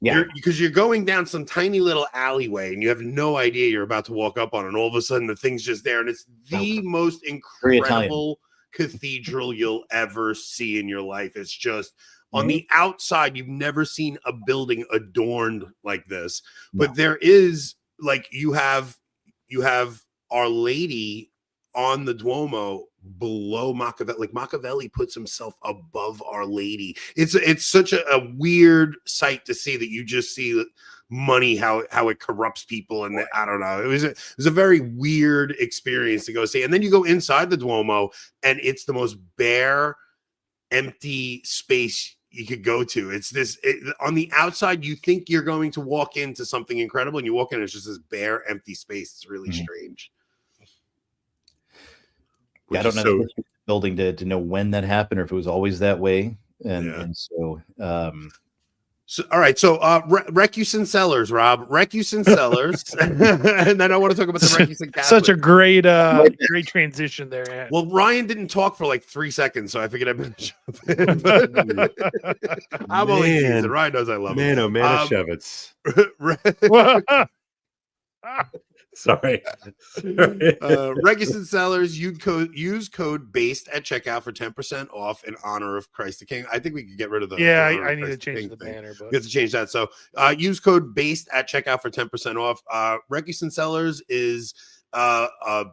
Yeah, because you're going down some tiny little alleyway and you have no idea you're about to walk up on, and all of a sudden the thing's just there, and it's the most incredible cathedral you'll ever see in your life. It's just on the outside, you've never seen a building adorned like this, but there is, like, you have Our Lady on the Duomo below Machiavelli. Like, Machiavelli puts himself above Our Lady. It's such a weird sight to see, that you just see money, how it corrupts people, and I don't know. It was a very weird experience to go see. And then you go inside the Duomo, and it's the most bare, empty space you could go to. It's on the outside, you think you're going to walk into something incredible, and you walk in, it's just this bare, empty space. It's really strange. Yeah, I don't know the building to know when that happened, or if it was always that way. And so all right. So Recusancy Cellars, Rob. Recusancy Cellars. And then I want to talk about the Recusancy Catholic. Such a great great transition there, Ed. Well, Ryan didn't talk for like 3 seconds, so I figured I'd been jump in. I'm only teasing. Ryan knows I love him. Oh, Manischewitz. Sorry. Recusancy Cellars, use code BASED at checkout for 10% off in honor of Christ the King. I think we could get rid of the I need to change the banner, but we have to change that. So use code BASED at checkout for 10% off. Recusancy Cellars is a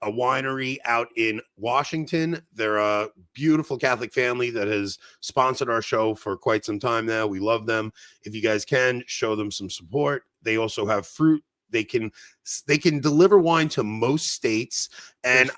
winery out in Washington. They're a beautiful Catholic family that has sponsored our show for quite some time now. We love them. If you guys can, show them some support. They also have fruit. They can deliver wine to most states, and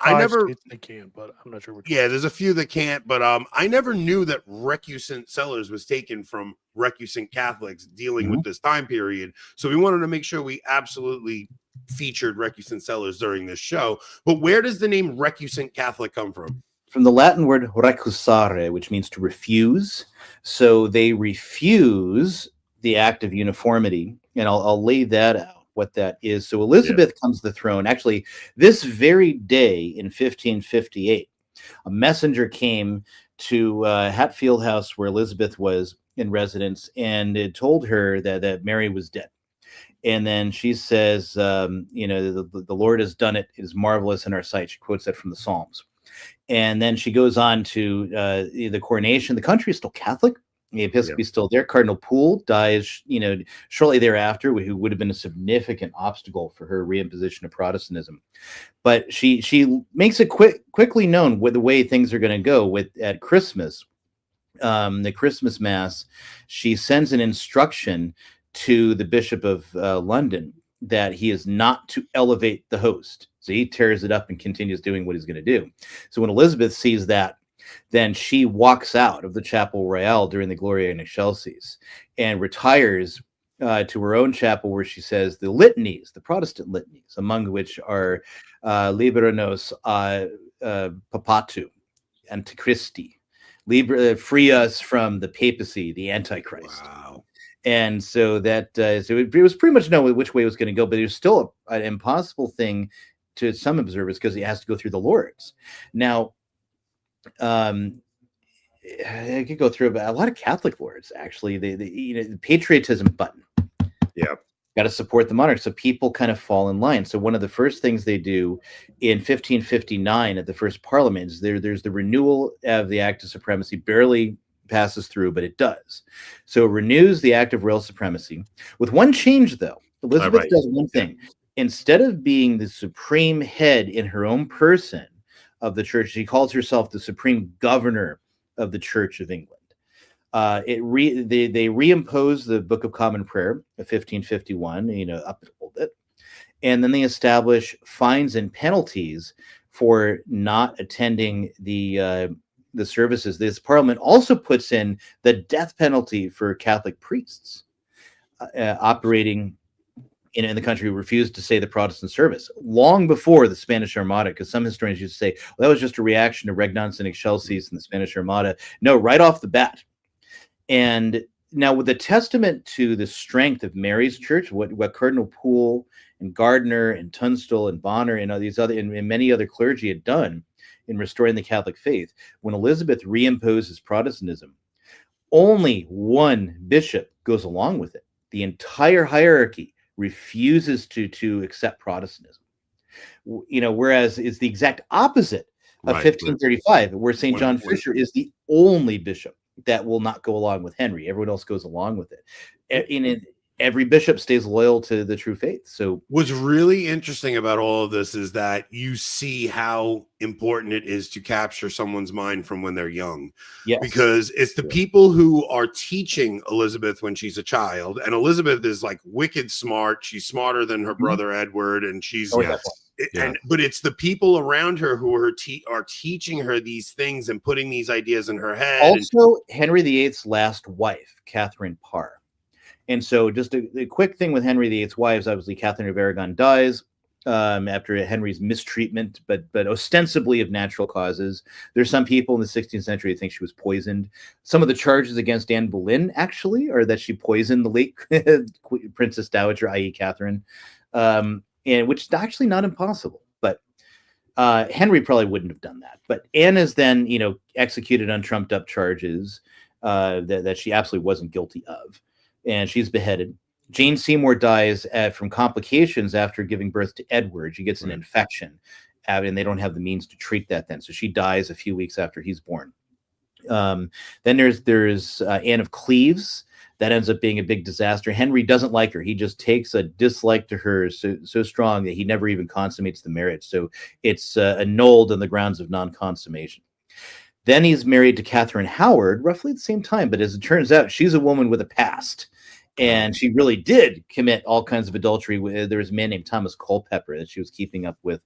they can, but I'm not sure which. Yeah, there's a few that can't, but I never knew that Recusancy Cellars was taken from Recusancy Catholics dealing with this time period. So we wanted to make sure we absolutely featured Recusancy Cellars during this show. But where does the name Recusancy Catholic come from? From the Latin word recusare, which means to refuse. So they refuse the act of uniformity, and I'll lay that out, what that is. So Elizabeth comes to the throne. Actually, this very day in 1558, a messenger came to Hatfield House, where Elizabeth was in residence, and it told her that Mary was dead. And then she says, the Lord has done it. It is marvelous in our sight. She quotes that from the Psalms. And then she goes on to the coronation. The country is still Catholic. The episcopy is still there. Cardinal Poole dies, shortly thereafter, who would have been a significant obstacle for her reimposition of Protestantism. But she makes it quickly known with the way things are going to go at Christmas. The Christmas Mass, she sends an instruction to the Bishop of London that he is not to elevate the host. So he tears it up and continues doing what he's going to do. So when Elizabeth sees that, then she walks out of the Chapel Royale during the Gloria in Excelsis and retires to her own chapel, where she says the litanies, the Protestant litanies, among which are Libera nos papatu, Antichristi, free us from the papacy, the Antichrist. Wow. And so that so it was pretty much known which way it was going to go, but it was still an impossible thing to some observers, because it has to go through the Lords. Now, I could go through a lot of Catholic lords, actually. The patriotism button. Yeah. Got to support the monarch. So people kind of fall in line. So one of the first things they do in 1559 at the first parliament is there's the renewal of the Act of Supremacy. Barely passes through, but it does. So it renews the Act of Royal Supremacy. With one change, though. Elizabeth does one thing. Instead of being the supreme head in her own person of the church, she calls herself the supreme governor of the Church of England. They reimpose the Book of Common Prayer of 1551, uphold it, and then they establish fines and penalties for not attending the services. This Parliament also puts in the death penalty for Catholic priests operating in the country who refused to say the Protestant service long before the Spanish Armada, because some historians used to say, well, that was just a reaction to Regnans and Excelsis and the Spanish Armada. No, right off the bat. And now, with the testament to the strength of Mary's church, what Cardinal Poole and Gardiner and Tunstall and Bonner and these other and many other clergy had done in restoring the Catholic faith, when Elizabeth reimposes Protestantism, only one bishop goes along with it. The entire hierarchy refuses to accept Protestantism. Whereas it's the exact opposite of 1535, where St. John Fisher is the only bishop that will not go along with Henry. Everyone else goes along with it. Every bishop stays loyal to the true faith. So what's really interesting about all of this is that you see how important it is to capture someone's mind from when they're young. Yes. Because it's the people who are teaching Elizabeth when she's a child, and Elizabeth is like wicked smart. She's smarter than her brother Edward, and she's but it's the people around her who are teaching her these things and putting these ideas in her head. Also, Henry VIII's last wife, Catherine Parr. And so just a quick thing with Henry VIII's wives, obviously Catherine of Aragon dies after Henry's mistreatment, but ostensibly of natural causes. There's some people in the 16th century who think she was poisoned. Some of the charges against Anne Boleyn actually are that she poisoned the late Princess Dowager, i.e. Catherine, and which is actually not impossible. But Henry probably wouldn't have done that. But Anne is then, executed on trumped up charges that she absolutely wasn't guilty of. And she's beheaded. Jane Seymour dies from complications after giving birth to Edward. She gets an infection, and they don't have the means to treat that then. So she dies a few weeks after he's born. Then there's Anne of Cleves. That ends up being a big disaster. Henry doesn't like her. He just takes a dislike to her so strong that he never even consummates the marriage. So it's annulled on the grounds of non-consummation. Then he's married to Catherine Howard, roughly at the same time. But as it turns out, she's a woman with a past. And she really did commit all kinds of adultery. There was a man named Thomas Culpeper that she was keeping up with,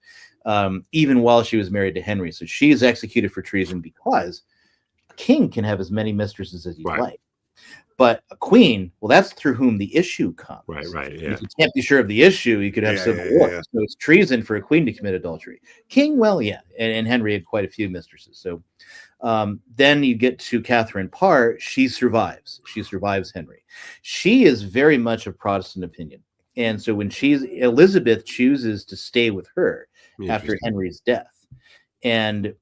even while she was married to Henry. So she is executed for treason because a king can have as many mistresses as he'd like. But a queen, well, that's through whom the issue comes. If you can't be sure of the issue, you could have civil war. So it's treason for a queen to commit adultery. King, well, and Henry had quite a few mistresses. So then you get to Catherine Parr. She survives. She survives Henry. She is very much of Protestant opinion. And so when Elizabeth chooses to stay with her after Henry's death. And,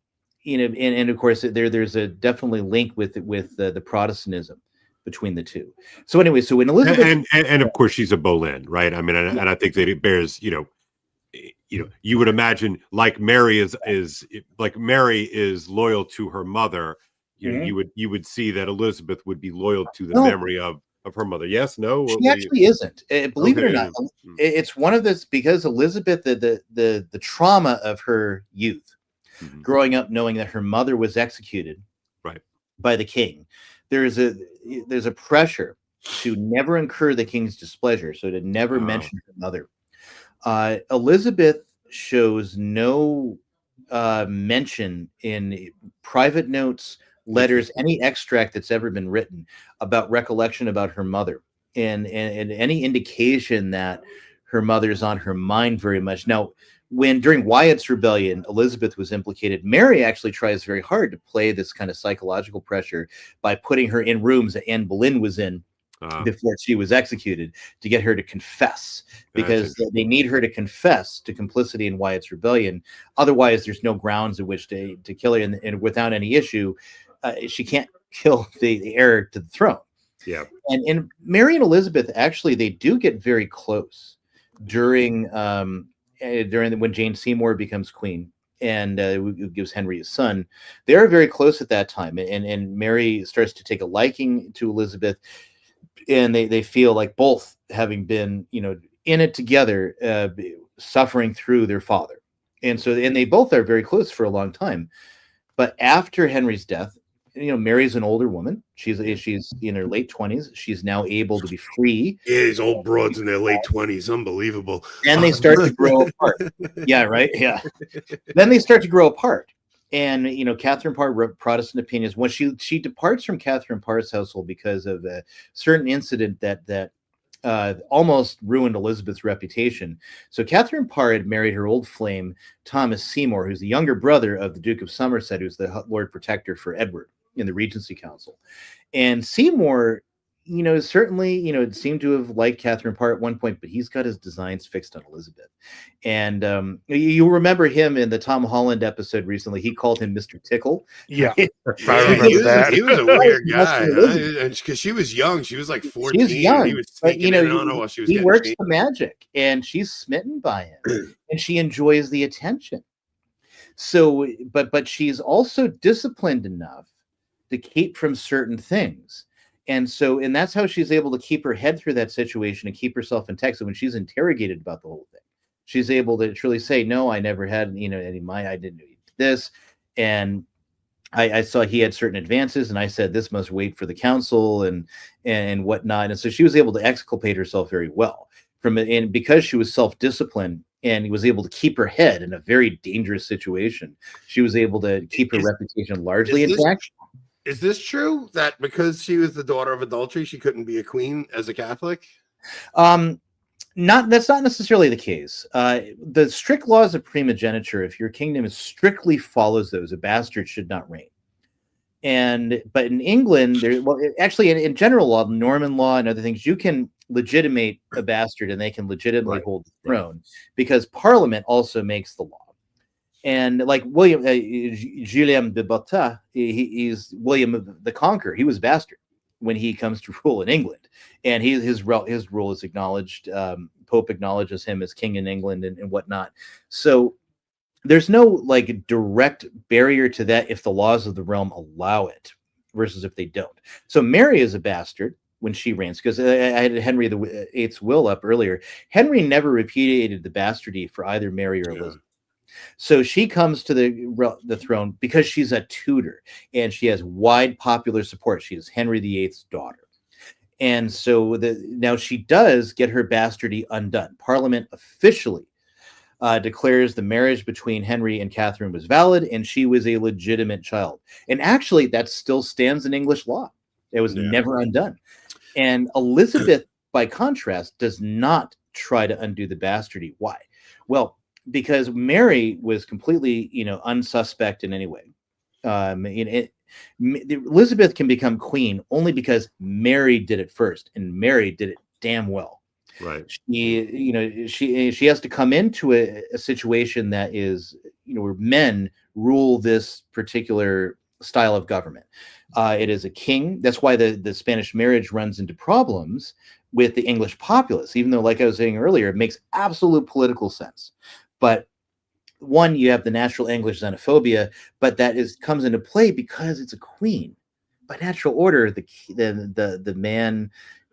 and of course, there's a definitely link with the Protestantism between the two. So anyway, so when Elizabeth and of course she's a Boleyn, right? I mean, and I think that it bears, you would imagine like Mary is loyal to her mother. You would see that Elizabeth would be loyal to the memory of her mother. Yes, no, she actually isn't. Believe it or not, it's one of this because Elizabeth, the trauma of her youth, growing up knowing that her mother was executed by the king. There's a pressure to never incur the king's displeasure, so to never mention her mother. Elizabeth shows no mention in private notes, letters, any extract that's ever been written about recollection about her mother, and any indication that her mother's on her mind very much. Now, during Wyatt's rebellion, Elizabeth was implicated. Mary actually tries very hard to play this kind of psychological pressure by putting her in rooms that Anne Boleyn was in before she was executed to get her to confess, because they need her to confess to complicity in Wyatt's rebellion. Otherwise, there's no grounds in which to kill her, and without any issue, she can't kill the heir to the throne. Yeah, and Mary and Elizabeth actually they do get very close during when Jane Seymour becomes queen and gives Henry his son. They are very close at that time, and Mary starts to take a liking to Elizabeth, and they feel like both having been in it together, suffering through their father, and they both are very close for a long time. But after Henry's death, Mary's an older woman. She's in her late 20s. She's now able to be free. Yeah, these old broads in their late 20s. Unbelievable. And they start to grow apart. Yeah, right. Yeah. Then they start to grow apart. And, Catherine Parr, Protestant opinions, when she departs from Catherine Parr's household because of a certain incident that almost ruined Elizabeth's reputation. So Catherine Parr had married her old flame, Thomas Seymour, who's the younger brother of the Duke of Somerset, who's the Lord Protector for Edward in the Regency Council. And Seymour, certainly, it seemed to have liked Catherine Parr at one point, but he's got his designs fixed on Elizabeth. And you remember him in the Tom Holland episode recently. He called him Mr. Tickle. Yeah, I remember that. He was a weird guy. Because she was young. She was like 14. She was young. He was taking it on while she was he works the magic, and she's smitten by him, and she enjoys the attention. So, but she's also disciplined enough to keep from certain things. And that's how she's able to keep her head through that situation and keep herself intact. So when she's interrogated about the whole thing, she's able to truly say, no, I never had, any mind. I didn't do this. And I saw he had certain advances, and I said, this must wait for the council and whatnot. And so she was able to exculpate herself very well from it. And because she was self-disciplined and was able to keep her head in a very dangerous situation, she was able to keep her reputation largely intact. Is this true that because she was the daughter of adultery, she couldn't be a queen as a Catholic? That's not necessarily the case. The strict laws of primogeniture, if your kingdom strictly follows those, a bastard should not reign. But in England, actually in general law, Norman law and other things, you can legitimate a bastard and they can legitimately hold the throne because Parliament also makes the law. And like William Julien de Botha, he's William the Conqueror. He was a bastard when he comes to rule in England, and his rule is acknowledged. Pope acknowledges him as king in England and whatnot. So there's no direct barrier to that if the laws of the realm allow it, versus if they don't. So Mary is a bastard when she reigns, because I had Henry VIII's will up earlier. Henry never repudiated the bastardy for either Mary or Elizabeth. So she comes to the throne because she's a Tudor and she has wide popular support. She is Henry VIII's daughter. And so now she does get her bastardy undone. Parliament officially declares the marriage between Henry and Catherine was valid, and she was a legitimate child. And actually, that still stands in English law. It was never undone. And Elizabeth, by contrast, does not try to undo the bastardy. Why? Well, because Mary was completely, unsuspect in any way. Elizabeth can become queen only because Mary did it first, and Mary did it damn well. Right. She has to come into a situation that is, where men rule this particular style of government. It is a king. That's why the Spanish marriage runs into problems with the English populace, even though, like I was saying earlier, it makes absolute political sense. But one, you have the natural English xenophobia, but that comes into play because it's a queen. By natural order, the man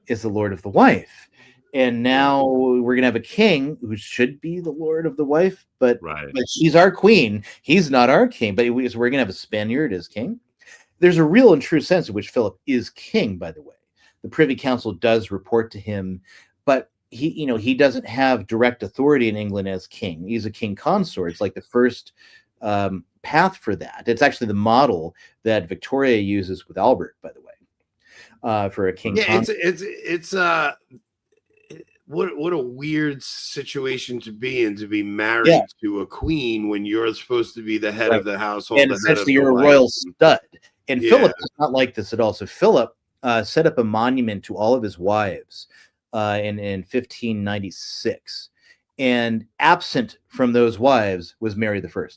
is the lord of the wife. And now we're going to have a king who should be the lord of the wife, but she's our queen. He's not our king, but we're going to have a Spaniard as king. There's a real and true sense in which Philip is king, by the way. The Privy Council does report to him, but he doesn't have direct authority in England as king. He's a king consort. It's like the first path for that. It's actually the model that Victoria uses with Albert, by the way, for a king consort. It's what a weird situation to be in, to be married to a queen when you're supposed to be the head of the household. And essentially you're a royal stud. And Philip is not like this at all. So Philip set up a monument to all of his wives in 1596. And absent from those wives was Mary I.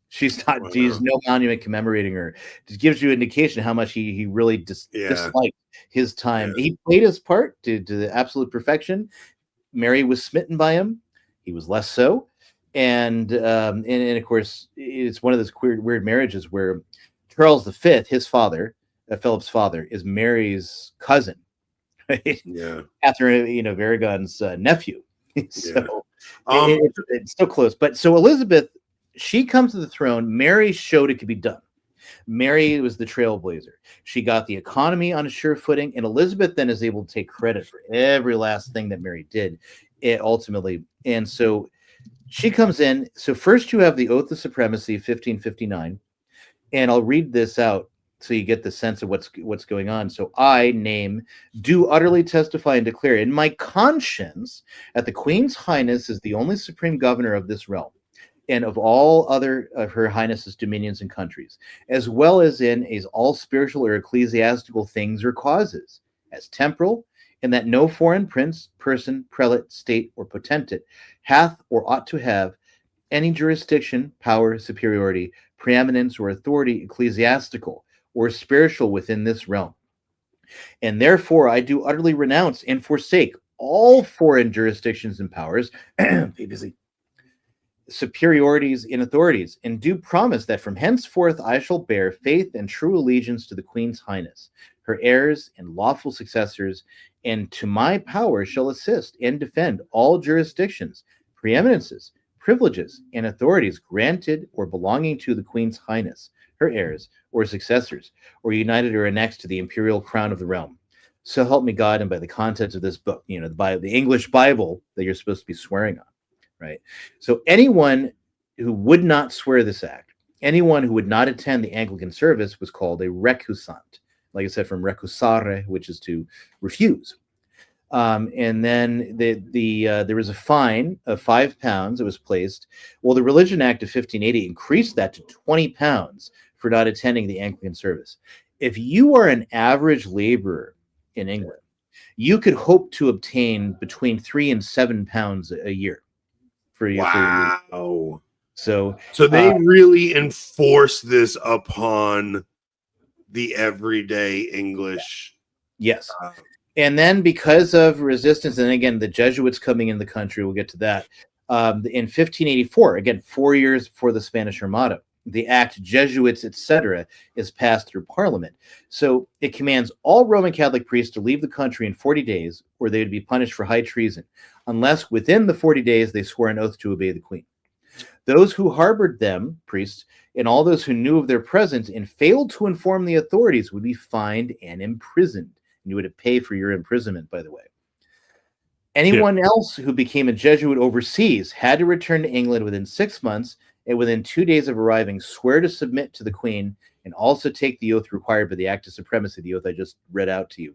She's no monument commemorating her. Just gives you an indication how much he really disliked his time. He played his part to the absolute perfection. Mary was smitten by him. He was less so. And of course, it's one of those weird marriages where Charles V, his father, Philip's father, is Mary's cousin. Right? Yeah. Catherine, of Aragon's nephew. So it's still close. But so Elizabeth, she comes to the throne. Mary showed it could be done. Mary was the trailblazer. She got the economy on a sure footing, and Elizabeth then is able to take credit for every last thing that Mary did, ultimately. And so she comes in. So first you have the Oath of Supremacy, 1559, and I'll read this out. so you get the sense of what's going on. So I do utterly testify and declare in my conscience that the Queen's Highness is the only supreme governor of this realm, and of all other of her highness's dominions and countries, as well as in all spiritual or ecclesiastical things or causes, as temporal, and that no foreign prince, person, prelate, state, or potentate hath or ought to have any jurisdiction, power, superiority, preeminence, or authority ecclesiastical or spiritual within this realm. And therefore I do utterly renounce and forsake all foreign jurisdictions and powers, superiorities and authorities, and do promise that from henceforth I shall bear faith and true allegiance to the Queen's Highness, her heirs and lawful successors, and to my power shall assist and defend all jurisdictions, preeminences, privileges, and authorities granted or belonging to the Queen's Highness, her heirs, or successors, or united or annexed to the imperial crown of the realm. So help me God, and by the contents of this book, the Bible, the English Bible that you're supposed to be swearing on, right? So anyone who would not swear this act, anyone who would not attend the Anglican service was called a recusant. Like I said, from recusare, which is to refuse. And then there was a fine of £5 that was placed. Well, the Religion Act of 1580 increased that to £20 for not attending the Anglican service. If you are an average laborer in England, you could hope to obtain between £3 and £7 a year for you. Wow. So they really enforce this upon the everyday English. Yes. And then because of resistance, and again, the Jesuits coming in the country, we'll get to that. In 1584, again, 4 years before the Spanish Armada, the Act Jesuits, etc., is passed through Parliament. So it commands all Roman Catholic priests to leave the country in 40 days, or they would be punished for high treason, unless within the 40 days they swore an oath to obey the Queen. Those who harbored them, priests, and all those who knew of their presence and failed to inform the authorities would be fined and imprisoned. And you would pay for your imprisonment, by the way. Anyone else who became a Jesuit overseas had to return to England within 6 months, and within 2 days of arriving, swear to submit to the Queen and also take the oath required by the Act of Supremacy, the oath I just read out to you.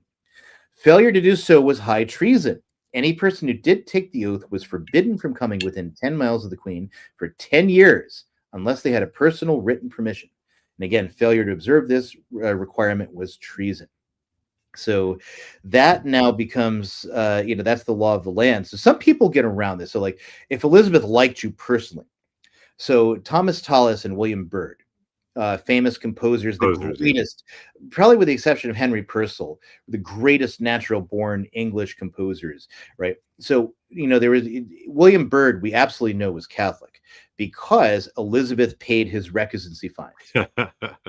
Failure to do so was high treason. Any person who did take the oath was forbidden from coming within 10 miles of the Queen for 10 years, unless they had a personal written permission. And again, failure to observe this requirement was treason. So that now becomes, that's the law of the land. So some people get around this. So like if Elizabeth liked you personally, so Thomas Tallis and William Byrd, famous composers, the greatest, probably with the exception of Henry Purcell, the greatest natural-born English composers, right? So, there was William Byrd, we absolutely know was Catholic because Elizabeth paid his recusancy fines.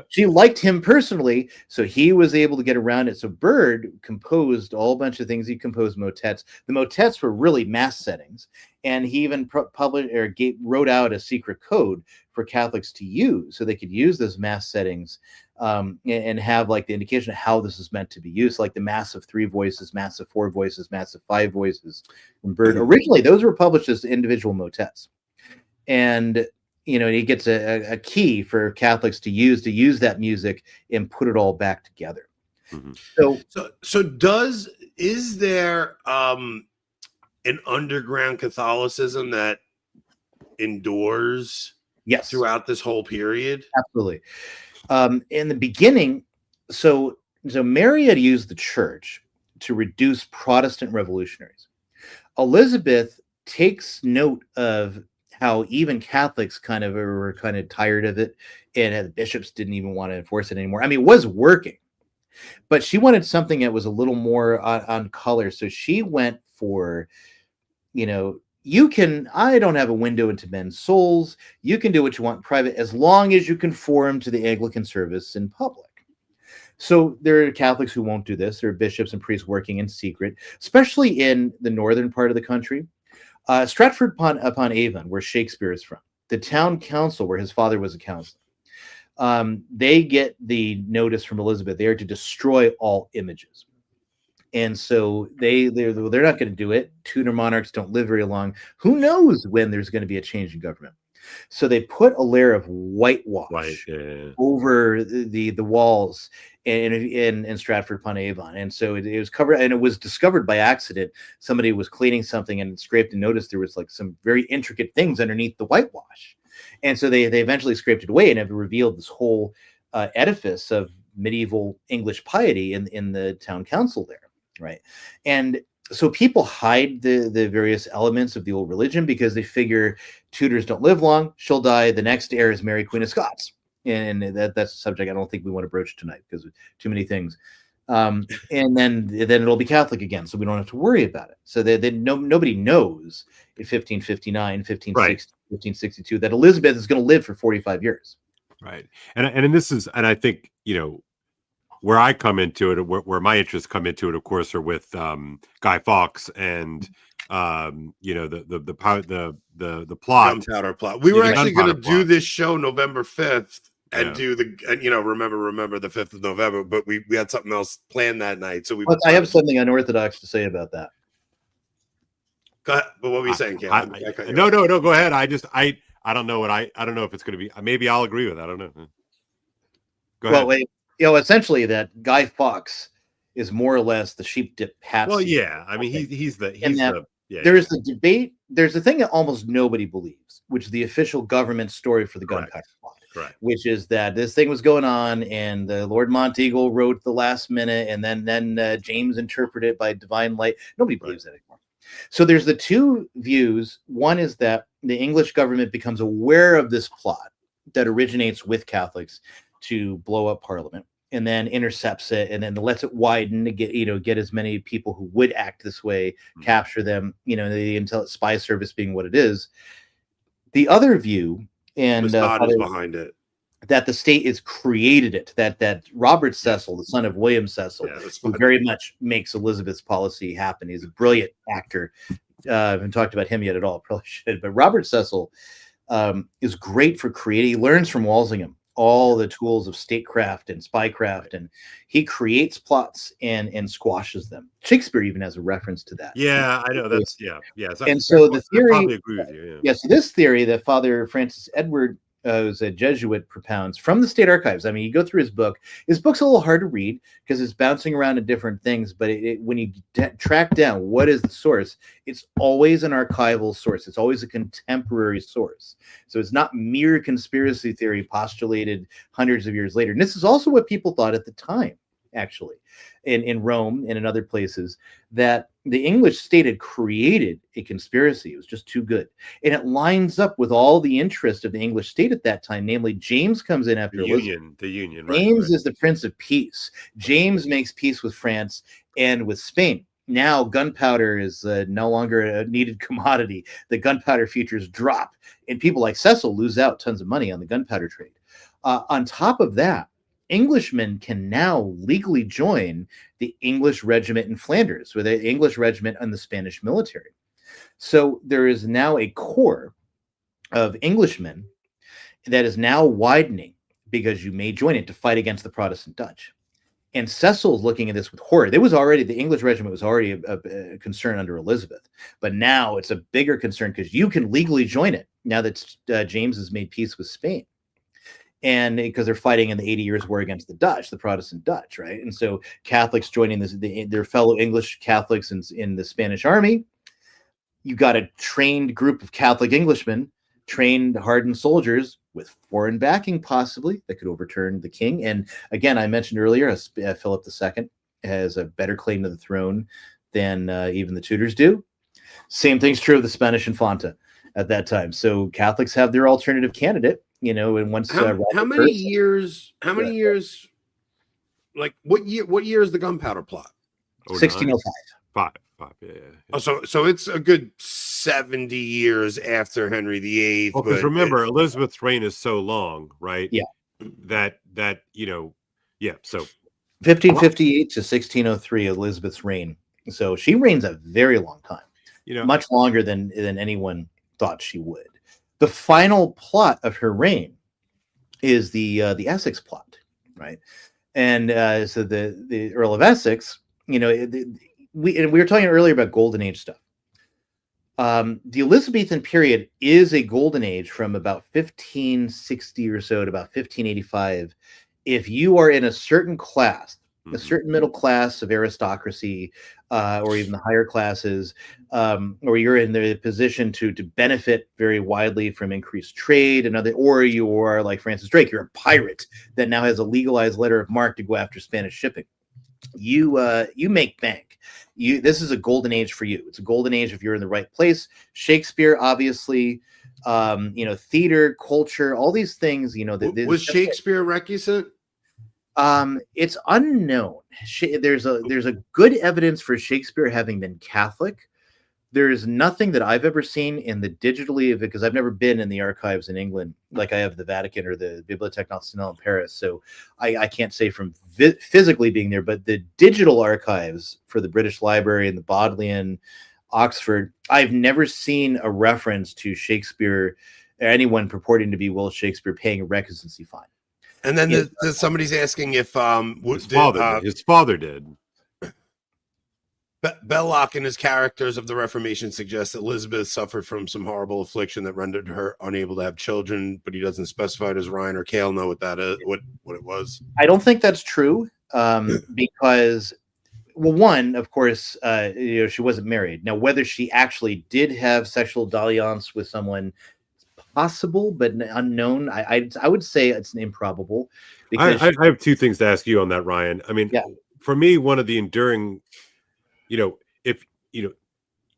She liked him personally, so he was able to get around it. So Byrd composed a whole bunch of things. He composed motets. The motets were really mass settings, and he even wrote out a secret code for Catholics to use, so they could use those mass settings and have like the indication of how this is meant to be used, like the mass of 3 voices, mass of 4 voices, mass of 5 voices. From Byrd, originally those were published as individual motets, and he gets a key for Catholics to use that music and put it all back together. Mm-hmm. Is there an underground Catholicism that endures throughout this whole period? Absolutely. In the beginning, so Mary had used the church to reduce Protestant revolutionaries. Elizabeth takes note of how even Catholics were kind of tired of it, and the bishops didn't even want to enforce it anymore. I mean, it was working, but she wanted something that was a little more on color. So she went for, I don't have a window into men's souls. You can do what you want in private as long as you conform to the Anglican service in public. So there are Catholics who won't do this. There are bishops and priests working in secret, especially in the northern part of the country. Stratford upon Avon, where Shakespeare is from, the town council where his father was a councillor, they get the notice from Elizabeth. They are to destroy all images. And so they're not going to do it. Tudor monarchs don't live very long. Who knows when there's going to be a change in government? So they put a layer of whitewash over the walls in Stratford-upon-Avon, and so it was covered, and it was discovered by accident. Somebody was cleaning something and scraped and noticed there was like some very intricate things underneath the whitewash, and so they eventually scraped it away and have revealed this whole edifice of medieval English piety in the town council there, right? And so people hide the various elements of the old religion because they figure Tudors don't live long. She'll die. The next heir is Mary, Queen of Scots. And that's a subject I don't think we want to broach tonight because of too many things. And then it'll be Catholic again, so we don't have to worry about it. So nobody knows in 1559, 1560, 1562 that Elizabeth is going to live for 45 years. Right. And this is, and I think, where I come into it, where my interests come into it, of course, are with Guy Fawkes and the plot, gunpowder plot. We were actually going to do this show November 5th and do remember the 5th of November, but we had something else planned that night. So I have something unorthodox to say about that. Go ahead. But what were you saying, Cam? No, go ahead. I don't know what I don't know if it's going to be. Maybe I'll agree with that. I don't know. Go ahead. Well, wait. Essentially, that Guy Fawkes is more or less the sheep dip patsy. Well, yeah. I mean, he's the there is the debate. There's a thing that almost nobody believes, which is the official government story for the gunpowder plot. Right. Which is that this thing was going on, and the Lord Monteagle wrote the last minute, and then James interpreted it by divine light. Nobody believes that anymore. So there's the two views. One is that the English government becomes aware of this plot that originates with Catholics to blow up Parliament, and then intercepts it, and then lets it widen to get as many people who would act this way, capture them. The spy service being what it is. The other view, and is behind it, that the state is created it. That Robert Cecil, the son of William Cecil, who very much makes Elizabeth's policy happen. He's a brilliant actor. I haven't talked about him yet at all. Probably should, but Robert Cecil is great for creating. He learns from Walsingham all the tools of statecraft and spycraft, and he creates plots and squashes them. Shakespeare even has a reference to that. Yeah, I know. That's So and so the theory, I probably agree with you. So this theory that Father Francis Edward, who's a Jesuit, propounds from the State Archives. I mean, you go through his book's a little hard to read because it's bouncing around to different things, but when you track down what is the source, it's always an archival source. It's always a contemporary source. So it's not mere conspiracy theory postulated hundreds of years later. And this is also what people thought at the time, actually, in Rome and in other places, that the English state had created a conspiracy. It was just too good. And it lines up with all the interest of the English state at that time. Namely, James comes in after the Union. James is the Prince of Peace. James makes peace with France and with Spain. Now gunpowder is no longer a needed commodity. The gunpowder futures drop, and people like Cecil lose out tons of money on the gunpowder trade. On top of that, Englishmen can now legally join the English regiment in Flanders, with the English regiment and the Spanish military. So there is now a corps of Englishmen that is now widening because you may join it to fight against the Protestant Dutch. And Cecil's looking at this with horror. The English regiment was already a concern under Elizabeth, but now it's a bigger concern because you can legally join it now that James has made peace with Spain. And because they're fighting in the 80 Years' War against the Dutch, the Protestant Dutch, right? And so Catholics joining their fellow English Catholics in the Spanish army. You got a trained group of Catholic Englishmen, trained, hardened soldiers with foreign backing, possibly, that could overturn the king. And again, I mentioned earlier, Philip II has a better claim to the throne than even the Tudors do. Same thing's true of the Spanish Infanta at that time. So Catholics have their alternative candidate. And once how many years? Like what year is the gunpowder plot? 1605. Five. Yeah. Oh, so it's a good 70 years after Henry VIII. Well, because remember, Elizabeth's reign is so long, right? Yeah. That So 1558 to 1603, Elizabeth's reign. So she reigns a very long time. Much longer than anyone thought she would. The final plot of her reign is the Essex plot, right? And so the Earl of Essex, we were talking earlier about Golden Age stuff. The Elizabethan period is a golden age from about 1560 or so to about 1585. If you are in a certain class, a certain middle class of aristocracy, or even the higher classes, or you're in the position to benefit very widely from increased trade and other, or you are like Francis Drake, you're a pirate that now has a legalized letter of marque to go after Spanish shipping. You make bank. This is a golden age for you. It's a golden age if you're in the right place. Shakespeare, obviously, theater, culture, all these things. Was Shakespeare recusant? It's unknown. There's a good evidence for Shakespeare having been Catholic. There's nothing that I've ever seen in the digitally, because I've never been in the archives in England like I have the Vatican or the Bibliothèque Nationale in Paris. So I can't say from physically being there, but the digital archives for the British Library and the Bodleian, Oxford, I've never seen a reference to Shakespeare, or anyone purporting to be Will Shakespeare paying a recusancy fine. And then somebody's asking if his father did. Belloc and his characters of the Reformation suggest that Elizabeth suffered from some horrible affliction that rendered her unable to have children, but he doesn't specify. Does Ryan or Cale know what that is? What it was? I don't think that's true, because, well, one, of course, she wasn't married. Now, whether she actually did have sexual dalliance with someone, possible but unknown. I would say it's improbable. Because I have two things to ask you on that, Ryan. I mean, for me, one of the enduring, if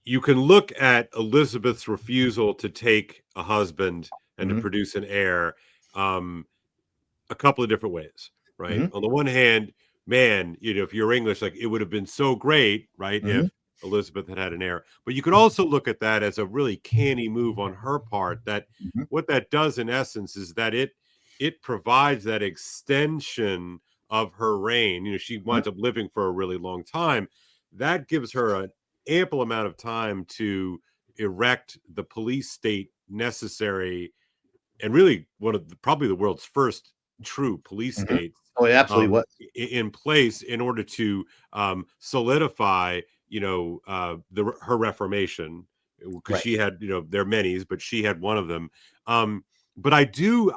you can look at Elizabeth's refusal to take a husband and to produce an heir, a couple of different ways, right? On the one hand, man, if you're English, like, it would have been so great, right, if Elizabeth had an heir. But you could also look at that as a really canny move on her part, that what that does in essence is that it provides that extension of her reign. She winds up living for a really long time. That gives her an ample amount of time to erect the police state necessary, and really one of probably the world's first true police states. Oh, it absolutely was in place in order to solidify her Reformation, because she had, there are many, but she had one of them. But I do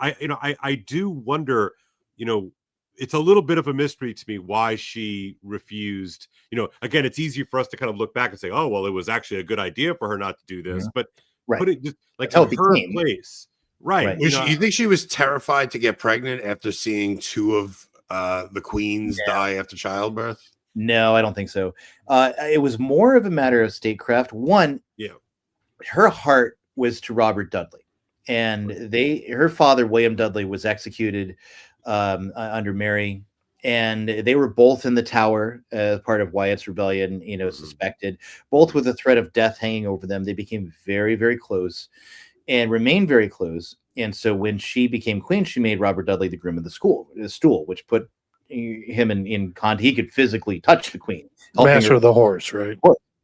wonder, it's a little bit of a mystery to me why she refused. Again, it's easy for us to kind of look back and say, oh, well, it was actually a good idea for her not to do this, but put it just like in her place. Right. You think she was terrified to get pregnant after seeing two of the queens die after childbirth? No, I don't think so. It was more of a matter of statecraft. One, her heart was to Robert Dudley, and her father, William Dudley, was executed under Mary, and they were both in the Tower as part of Wyatt's rebellion, suspected, both with the threat of death hanging over them. They became very, very close and remained very close. And so when she became queen, she made Robert Dudley the groom of the stool, which put him in contact. He could physically touch the queen. Master of the horse, right?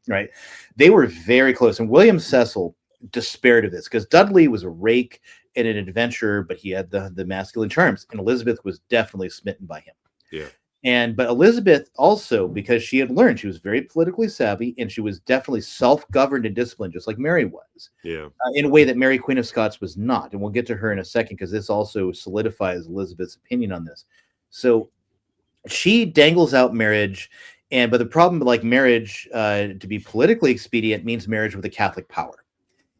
Right. They were very close. And William Cecil despaired of this because Dudley was a rake and an adventurer, but he had the masculine charms. And Elizabeth was definitely smitten by him. Yeah. But Elizabeth also, because she had learned, she was very politically savvy, and she was definitely self-governed and disciplined, just like Mary was. Yeah. In a way that Mary, Queen of Scots, was not. And we'll get to her in a second, because this also solidifies Elizabeth's opinion on this. So she dangles out marriage, but the problem, like marriage, to be politically expedient, means marriage with a Catholic power.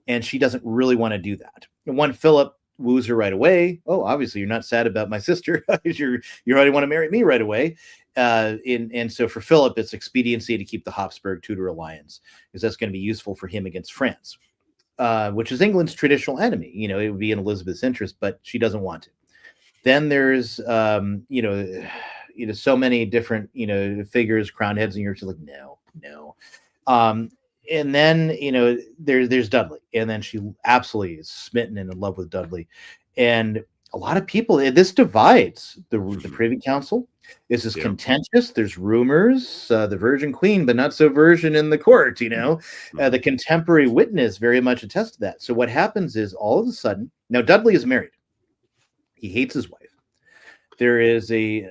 And she doesn't really want to do that. And one, Philip woos her right away. Oh, obviously you're not sad about my sister. you already want to marry me right away. And so for Philip, it's expediency to keep the Habsburg-Tudor alliance, because that's going to be useful for him against France, which is England's traditional enemy. It would be in Elizabeth's interest, but she doesn't want to. Then there's, so many different, figures, crowned heads, and you're just like, no. And then, there's Dudley, and then she absolutely is smitten and in love with Dudley. And a lot of people, this divides the Privy Council. This is contentious. There's rumors, the Virgin Queen, but not so virgin in the court, the contemporary witness very much attests to that. So what happens is, all of a sudden, now Dudley is married. He hates his wife. There is a,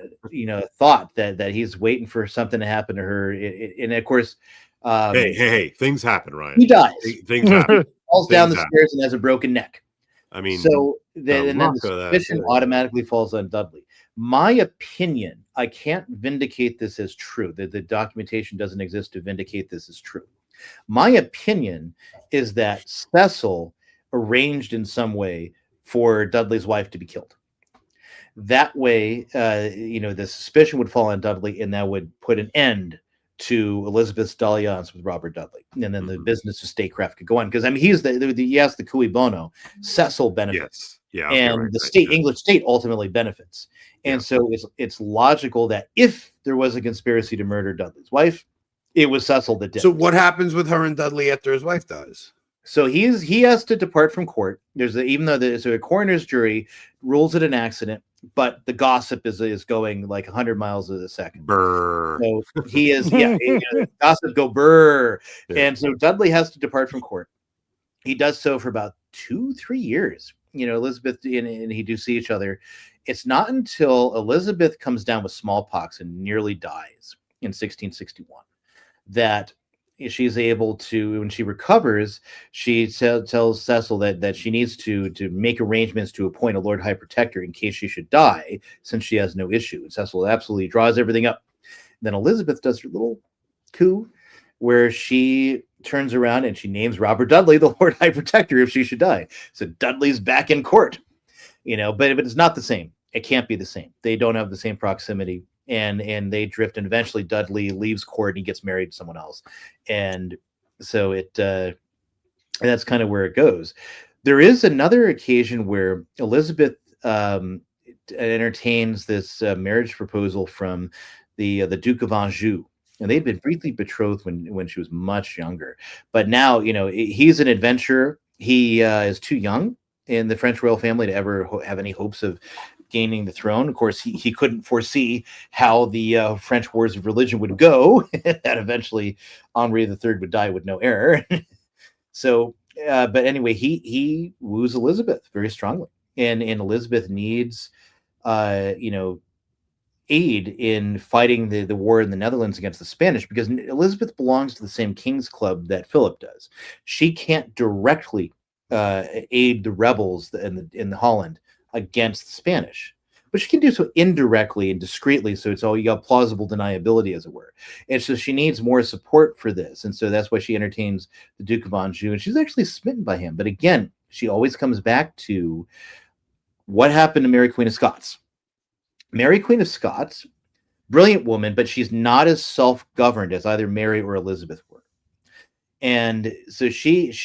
thought that he's waiting for something to happen to her. And of course, Hey, things happen, Ryan. He dies. Things happen. Falls down the stairs and has a broken neck. I mean, so then the suspicion automatically falls on Dudley. My opinion, I can't vindicate this as true. The documentation doesn't exist to vindicate this as true. My opinion is that Cecil arranged in some way for Dudley's wife to be killed. That way, the suspicion would fall on Dudley, and that would put an end to Elizabeth's dalliance with Robert Dudley, and then the business of statecraft could go on. Because I mean, he's the cui bono. Cecil benefits, and the English state ultimately benefits. And so it's logical that if there was a conspiracy to murder Dudley's wife, it was Cecil that did. So what happens with her and Dudley after his wife dies? So he has to depart from court. Even though there's a coroner's jury rules it an accident, but the gossip is going like 100 miles a second. Brr. So he is, gossip go brr. Yeah. And so Dudley has to depart from court. He does so for about 2-3 years. Elizabeth and he do see each other. It's not until Elizabeth comes down with smallpox and nearly dies in 1661 that she's able to, when she recovers, she tells Cecil that she needs to make arrangements to appoint a Lord High Protector in case she should die, since she has no issue. And Cecil absolutely draws everything up. Then Elizabeth does her little coup where she turns around and she names Robert Dudley the Lord High Protector if she should die. So Dudley's back in court, but it's not the same. It can't be the same. They don't have the same proximity. And they drift, and eventually Dudley leaves court and he gets married to someone else. And so that's kind of where it goes. There is another occasion where Elizabeth entertains this marriage proposal from the Duke of Anjou. And they'd been briefly betrothed when she was much younger. But now, he's an adventurer. He is too young in the French royal family to ever have any hopes of gaining the throne. Of course, he couldn't foresee how the French wars of religion would go, that eventually Henry III would die with no heir. So, but anyway, he woos Elizabeth very strongly, and Elizabeth needs, aid in fighting the war in the Netherlands against the Spanish, because Elizabeth belongs to the same King's Club that Philip does. She can't directly aid the rebels in Holland against the Spanish, but she can do so indirectly and discreetly. So you got plausible deniability, as it were. And so she needs more support for this. And so that's why she entertains the Duke of Anjou, and she's actually smitten by him. But again, she always comes back to what happened to Mary Queen of Scots. Mary Queen of Scots, brilliant woman, but she's not as self-governed as either Mary or Elizabeth were. And so she's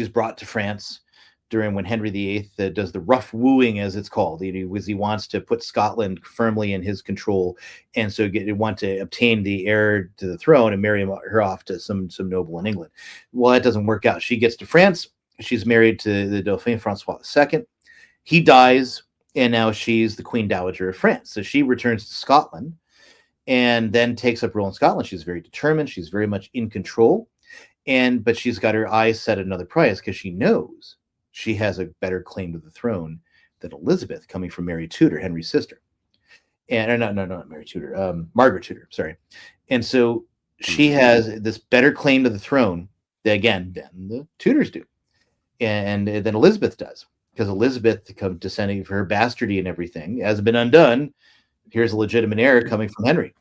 brought to France during when Henry VIII does the rough wooing, as it's called. He wants to put Scotland firmly in his control, and so want to obtain the heir to the throne and marry her off to some noble in England. Well, that doesn't work out. She gets to France. She's married to the Dauphin Francois II. He dies, and now she's the Queen Dowager of France. So she returns to Scotland and then takes up role in Scotland. She's very determined. She's very much in control, but she's got her eyes set at another prize, because she knows she has a better claim to the throne than Elizabeth, coming from Mary Tudor, Henry's sister. And not Mary Tudor, Margaret Tudor, sorry. And so she has this better claim to the throne than the Tudors do. And then Elizabeth does, because Elizabeth, descending from her bastardy and everything, has been undone. Here's a legitimate heir coming from Henry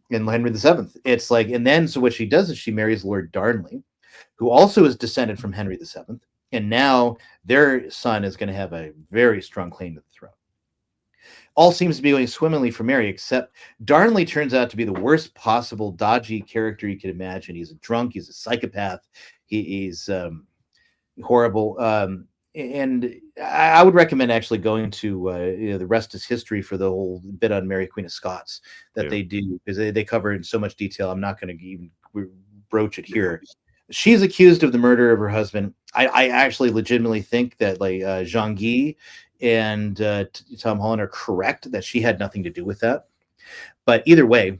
VII. It's like, and then so what she does is she marries Lord Darnley, who also is descended from Henry VII. And now their son is going to have a very strong claim to the throne. All seems to be going swimmingly for Mary, except Darnley turns out to be the worst possible dodgy character you could imagine. He's a drunk. He's a psychopath. He's horrible. And I would recommend actually going to The Rest is History for the whole bit on Mary Queen of Scots that they do, because they cover in so much detail. I'm not going to even broach it here. She's accused of the murder of her husband. I actually legitimately think that Jean-Guy and Tom Holland are correct that she had nothing to do with that. But either way,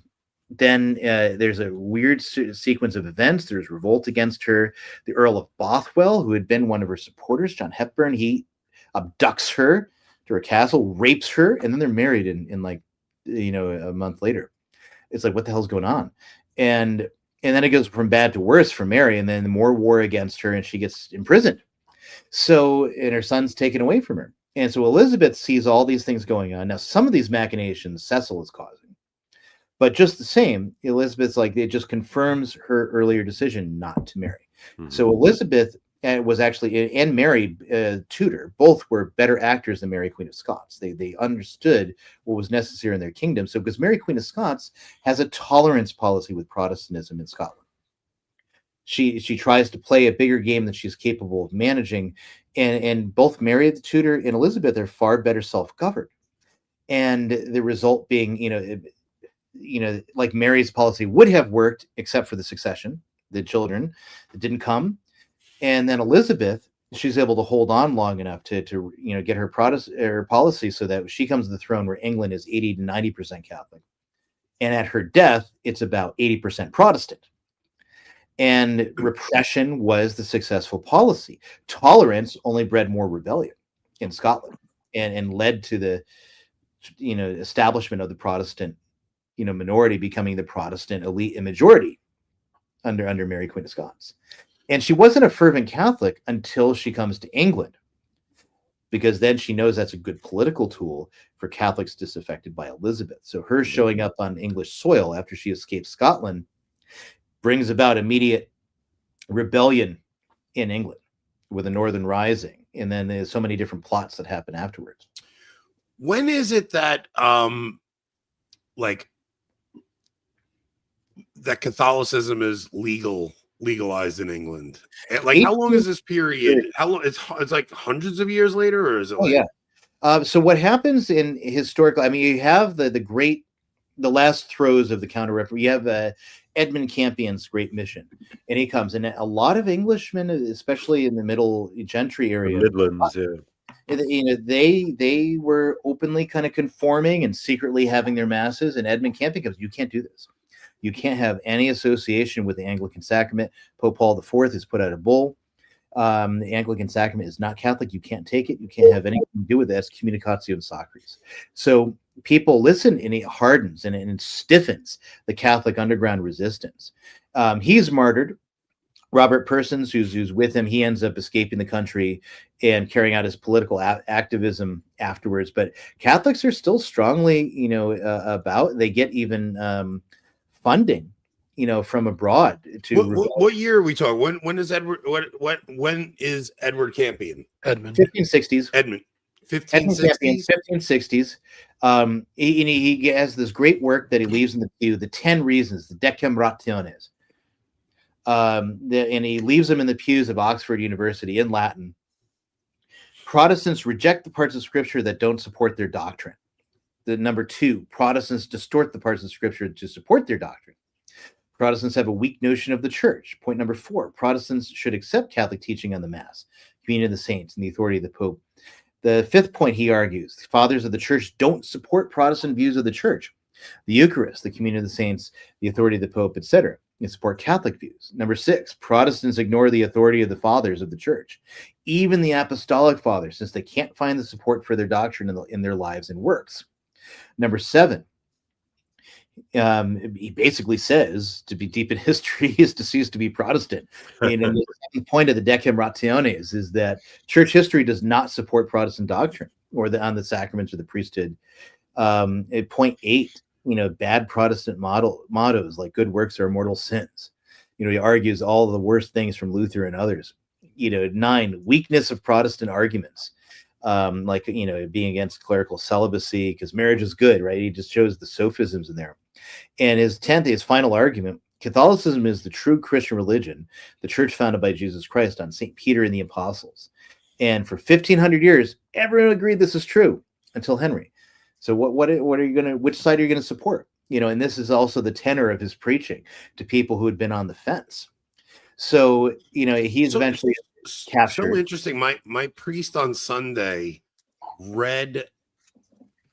then there's a weird sequence of events. There's revolt against her. The Earl of Bothwell, who had been one of her supporters, John Hepburn, he abducts her to her castle, rapes her, and then they're married in a month later. It's like, what the hell's going on? and then it goes from bad to worse for Mary, and then more war against her, and she gets imprisoned. So, and her son's taken away from her. And so Elizabeth sees all these things going on. Now, some of these machinations Cecil is causing, but just the same, Elizabeth's like, it just confirms her earlier decision not to marry. Mm-hmm. So Elizabeth was actually, and Mary Tudor, both were better actors than Mary Queen of Scots. They understood what was necessary in their kingdom. So because Mary Queen of Scots has a tolerance policy with Protestantism in Scotland. She tries to play a bigger game than she's capable of managing, and both Mary the Tudor and Elizabeth are far better self-governed, and the result being, like Mary's policy would have worked except for the succession, the children that didn't come, and then Elizabeth, she's able to hold on long enough to get her policy so that she comes to the throne where England is 80 to 90% Catholic, and at her death it's about 80% Protestant. And repression was the successful policy. Tolerance only bred more rebellion in Scotland, and led to the establishment of the Protestant minority becoming the Protestant elite and majority under Mary Queen of Scots. And she wasn't a fervent Catholic until she comes to England, because then she knows that's a good political tool for Catholics disaffected by Elizabeth. So her showing up on English soil after she escaped Scotland brings about immediate rebellion in England with a Northern Rising. And then there's so many different plots that happen afterwards. When is it that that Catholicism is legalized in England? Like, how long is this period? How long? It's like hundreds of years later, or is it? So what happens in historical? I mean, you have the last throes of the Counter-Reformation. You have Edmund Campion's Great Mission, and he comes, and a lot of Englishmen, especially in the middle gentry area, the Midlands, they were openly kind of conforming and secretly having their masses. And Edmund Campion goes, "You can't do this. You can't have any association with the Anglican sacrament." Pope Paul IV has put out a bull. The Anglican sacrament is not Catholic. You can't take it. You can't have anything to do with it. That's communicatio sacris. So people listen, and it hardens and it stiffens the Catholic underground resistance. He's martyred. Robert Persons, who's with him, he ends up escaping the country and carrying out his political activism afterwards. But Catholics are still strongly, about. They get even funding, from abroad. To what year are we talking? When is Edward? When is Edward Campion? Edmund. 1560s. Edmund. 1560s. 1560s. He has this great work that he leaves in the pew, the 10 reasons, the Decem Rationes. And he leaves them in the pews of Oxford University in Latin. Protestants reject the parts of Scripture that don't support their doctrine. The number 2, Protestants distort the parts of Scripture to support their doctrine. Protestants have a weak notion of the church. Point number 4, Protestants should accept Catholic teaching on the Mass, communion of the saints, and the authority of the Pope. The 5th point, he argues, the fathers of the church don't support Protestant views of the church, the Eucharist, the communion of the saints, the authority of the Pope, etc. They support Catholic views. Number 6, Protestants ignore the authority of the fathers of the church, even the apostolic fathers, since they can't find the support for their doctrine in their lives and works. Number 7, he basically says to be deep in history is to cease to be Protestant. The point of the Decem Rationes is that church history does not support Protestant doctrine or on the sacraments or the priesthood. At point 8, bad Protestant mottos like good works are mortal sins. He argues all the worst things from Luther and others. 9, weakness of Protestant arguments. Being against clerical celibacy because marriage is good, right? He just shows the sophisms in there. And his 10th, his final argument, Catholicism is the true Christian religion, the church founded by Jesus Christ on St. Peter and the apostles. And for 1500 years, everyone agreed this is true until Henry. So what are you going to, which side are you going to support? And this is also the tenor of his preaching to people who had been on the fence. So, he's eventually captured. So interesting. My priest on Sunday read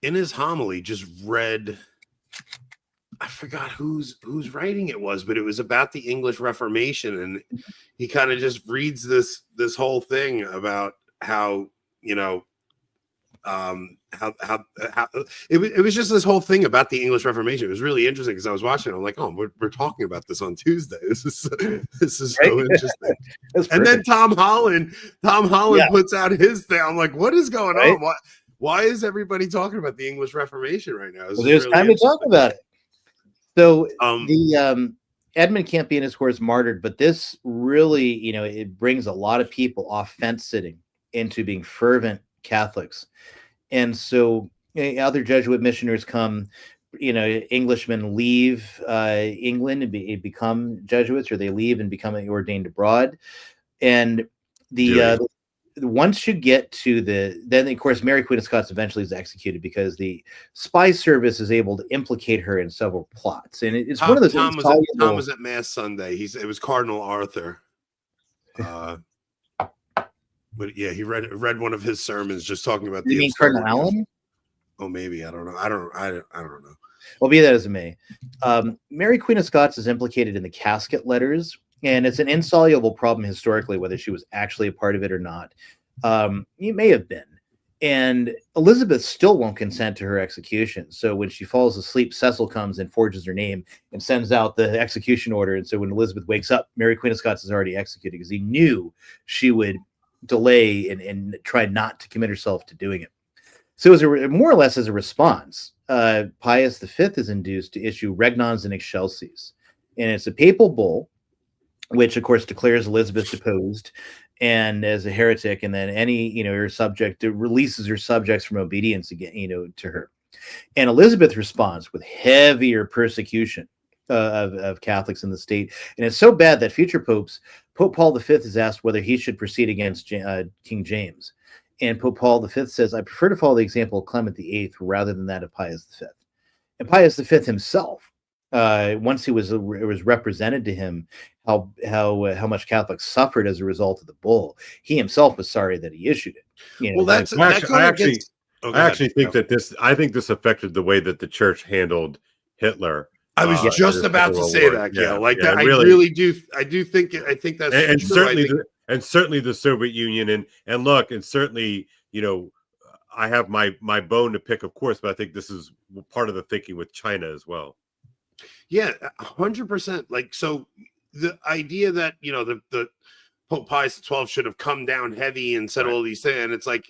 in his homily, I forgot whose writing it was, but it was about the English Reformation, and he kind of just reads this whole thing about how how it was just this whole thing about the English Reformation. It was really interesting because I was watching it. I'm like, oh, we're talking about this on Tuesday. This is so interesting. And then Tom Holland puts out his thing. I'm like, what is going on? Why is everybody talking about the English Reformation right now? Well, there's really time to talk about it. So the Edmund can't be in his course martyred, but this really, it brings a lot of people off fence sitting into being fervent Catholics. And so other Jesuit missioners come, Englishmen leave England and become Jesuits, or they leave and become ordained abroad. And once you get to then of course Mary Queen of Scots eventually is executed because the spy service is able to implicate her in several plots. And it's one of those. Tom was at Mass Sunday. It was Cardinal Arthur. But yeah, he read one of his sermons just talking about You mean Cardinal Allen? Oh, maybe. I don't know. I don't know. Well, be that as it may, Mary Queen of Scots is implicated in the casket letters, and it's an insoluble problem historically whether she was actually a part of it or not. It may have been. And Elizabeth still won't consent to her execution. So when she falls asleep, Cecil comes and forges her name and sends out the execution order. And so when Elizabeth wakes up, Mary Queen of Scots is already executed because he knew she would delay and try not to commit herself to doing it. So as more or less as a response, Pius V is induced to issue regnans in excelsis, and it's a papal bull, which of course declares Elizabeth deposed and as a heretic, and then any her subject, it releases her subjects from obedience again to her. And Elizabeth responds with heavier persecution of Catholics in the state, and it's so bad that future popes, Pope Paul V is asked whether he should proceed against King James, and Pope Paul V says, "I prefer to follow the example of Clement VIII rather than that of Pius V." And Pius V himself, once it was represented to him how much Catholics suffered as a result of the bull, he himself was sorry that he issued it. Well, I actually think this affected the way that the church handled Hitler. I was just about to say that, Gail. I really do. I think that's and certainly the Soviet Union and look, and certainly I have my bone to pick, of course, but I think this is part of the thinking with China as well. Yeah, 100%. Like, so the idea that the Pope Pius XII should have come down heavy and said all these things, and it's like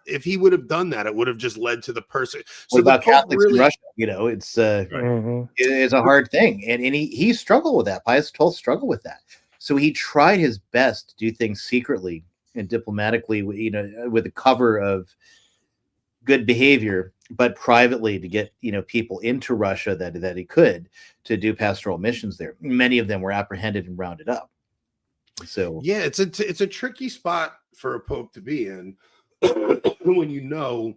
if he would have done that, it would have just led to the person. So what about Catholics in Russia? It's it's a hard thing, and he struggled with that. Pius XII struggled with that, so he tried his best to do things secretly and diplomatically, with the cover of good behavior, but privately to get people into Russia that he could to do pastoral missions there. Many of them were apprehended and rounded up. So yeah, it's a tricky spot for a pope to be in when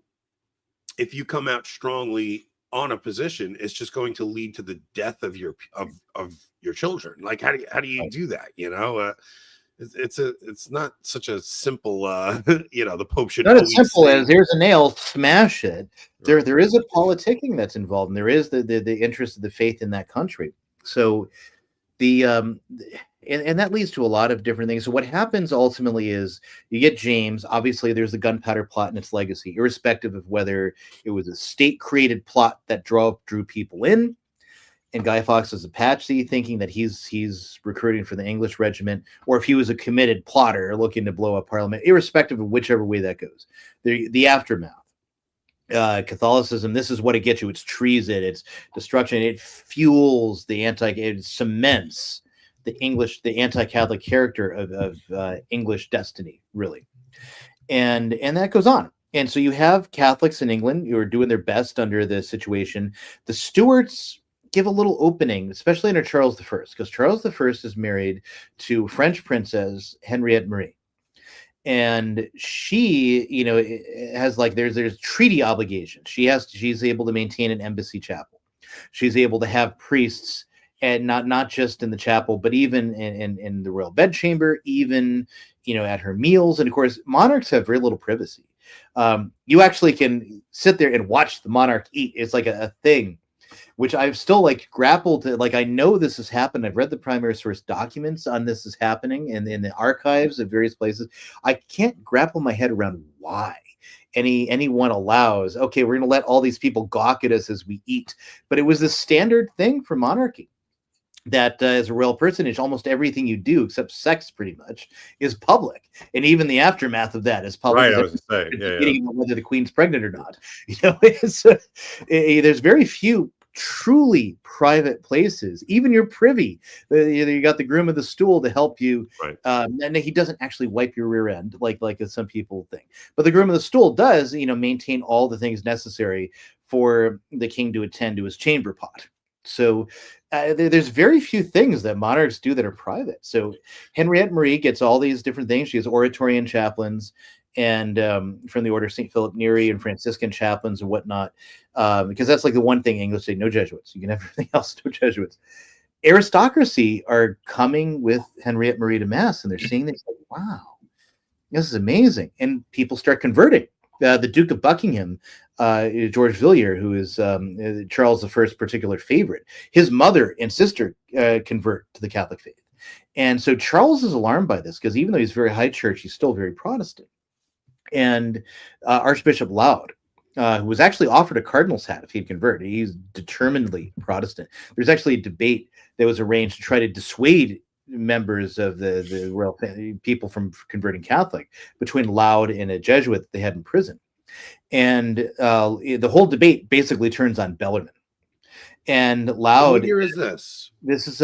if you come out strongly on a position, it's just going to lead to the death of your children. Like how do you do that? It's not such a simple the Pope should not as simple as here's a nail, smash it. There is a politicking that's involved, and there is the interest of the faith in that country. So and that leads to a lot of different things. So what happens ultimately is you get James. Obviously, there's the gunpowder plot and its legacy, irrespective of whether it was a state-created plot that drew people in, and Guy Fawkes is a patsy thinking that he's recruiting for the English regiment, or if he was a committed plotter looking to blow up Parliament, irrespective of whichever way that goes. The aftermath. Catholicism, this is what it gets you. It's treason, it's destruction. It fuels it cements the anti-Catholic character of English destiny, really. And that goes on. And so you have Catholics in England who are doing their best under the situation. The Stuarts give a little opening, especially under Charles I, because Charles I is married to French princess Henriette Marie. And she, has there's treaty obligations. She's able to maintain an embassy chapel. She's able to have priests, and not just in the chapel, but even in the royal bedchamber, even at her meals. And of course, monarchs have very little privacy. You actually can sit there and watch the monarch eat. It's like a thing. which I've still like grappled to. Like, I know this has happened. I've read the primary source documents on this is happening in the archives of various places. I can't grapple my head around why anyone allows, okay, we're going to let all these people gawk at us as we eat. But it was the standard thing for monarchy. That as a royal personage, almost everything you do, except sex, pretty much, is public, and even the aftermath of that is public. Right, I was saying, whether the queen's pregnant or not. You know, there's very few truly private places. Even your privy, you got the groom of the stool to help you, right. And he doesn't actually wipe your rear end like some people think. But the groom of the stool does, maintain all the things necessary for the king to attend to his chamber pot. So there's very few things that monarchs do that are private. So Henriette Marie gets all these different things. She has Oratorian chaplains and from the Order of St. Philip Neri and Franciscan chaplains and whatnot, because that's like the one thing English say, no Jesuits. You can have everything else, no Jesuits. Aristocracy are coming with Henriette Marie to Mass, and they're seeing this like, wow, this is amazing. And people start converting. The Duke of Buckingham, George Villiers, who is Charles I's particular favorite, his mother and sister convert to the Catholic faith. And so Charles is alarmed by this because even though he's very high church, he's still very Protestant. And Archbishop Laud, who was actually offered a cardinal's hat if he'd convert, he's determinedly Protestant. There's actually a debate that was arranged to try to dissuade members of the royal family, people from converting Catholic, between Laud and a Jesuit that they had in prison. And the whole debate basically turns on Bellarmine. And Laud. What year is this? This is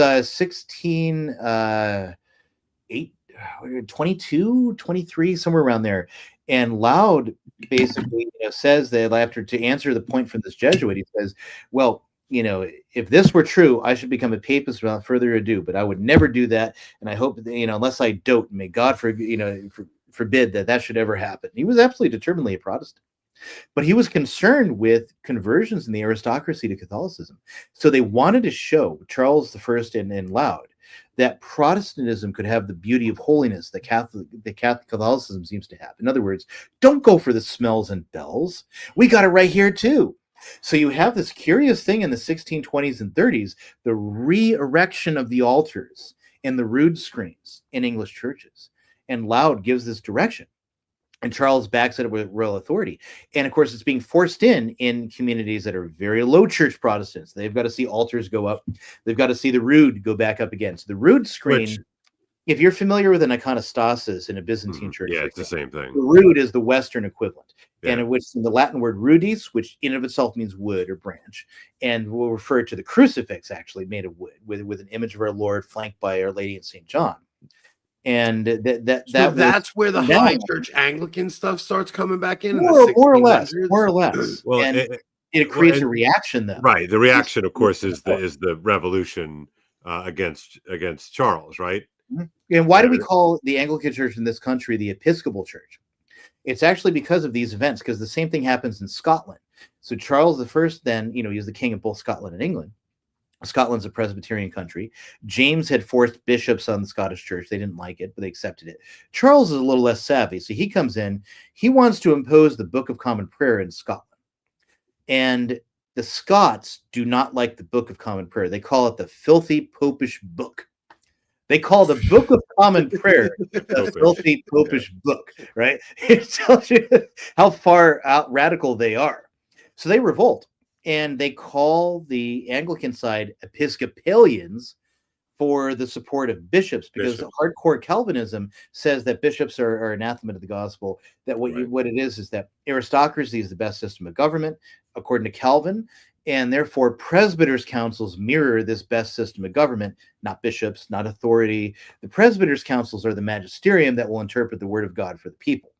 22, 23, somewhere around there. And Laud basically says that to answer the point from this Jesuit, he says, well, if this were true, I should become a papist without further ado, but I would never do that. And I hope that, unless I dote, may God forbid that should ever happen. He was absolutely determinedly a Protestant, but he was concerned with conversions in the aristocracy to Catholicism. So they wanted to show Charles I and Laud that Protestantism could have the beauty of holiness that Catholicism seems to have. In other words, don't go for the smells and bells. We got it right here too. So you have this curious thing in the 1620s and 30s, the re-erection of the altars and the rood screens in English churches. And Laud gives this direction. And Charles backs it up with royal authority. And of course, it's being forced in communities that are very low church Protestants. They've got to see altars go up. They've got to see the rood go back up again. So the rood screen, if you're familiar with an iconostasis in a Byzantine church, it's the same thing. The rood is the Western equivalent. Yeah. And in which the Latin word rudis, which in of itself means wood or branch, and will refer to the crucifix actually made of wood with an image of our Lord flanked by Our Lady and St. John. And that's where the high church Anglican stuff starts coming back in. More or less. Well, and it creates a reaction, though. Right. The reaction, of course, is the revolution against Charles, right? And why do we call the Anglican Church in this country the Episcopal Church? It's actually because of these events, because the same thing happens in Scotland. So Charles I, then, he's the king of both Scotland and England. Scotland's a Presbyterian country. James had forced bishops on the Scottish church. They didn't like it, but they accepted it. Charles is a little less savvy. So he comes in. He wants to impose the Book of Common Prayer in Scotland. And the Scots do not like the Book of Common Prayer. They call it the filthy popish book. They call the Book of Common Prayer the filthy popish book, right? It tells you how far out radical they are. So they revolt, and they call the Anglican side Episcopalians for the support of bishops, because hardcore Calvinism says that bishops are anathema to the gospel, that what it is that aristocracy is the best system of government, according to Calvin, and therefore presbyters' councils mirror this best system of government, not bishops, not authority. The presbyters' councils are the magisterium that will interpret the word of God for the people,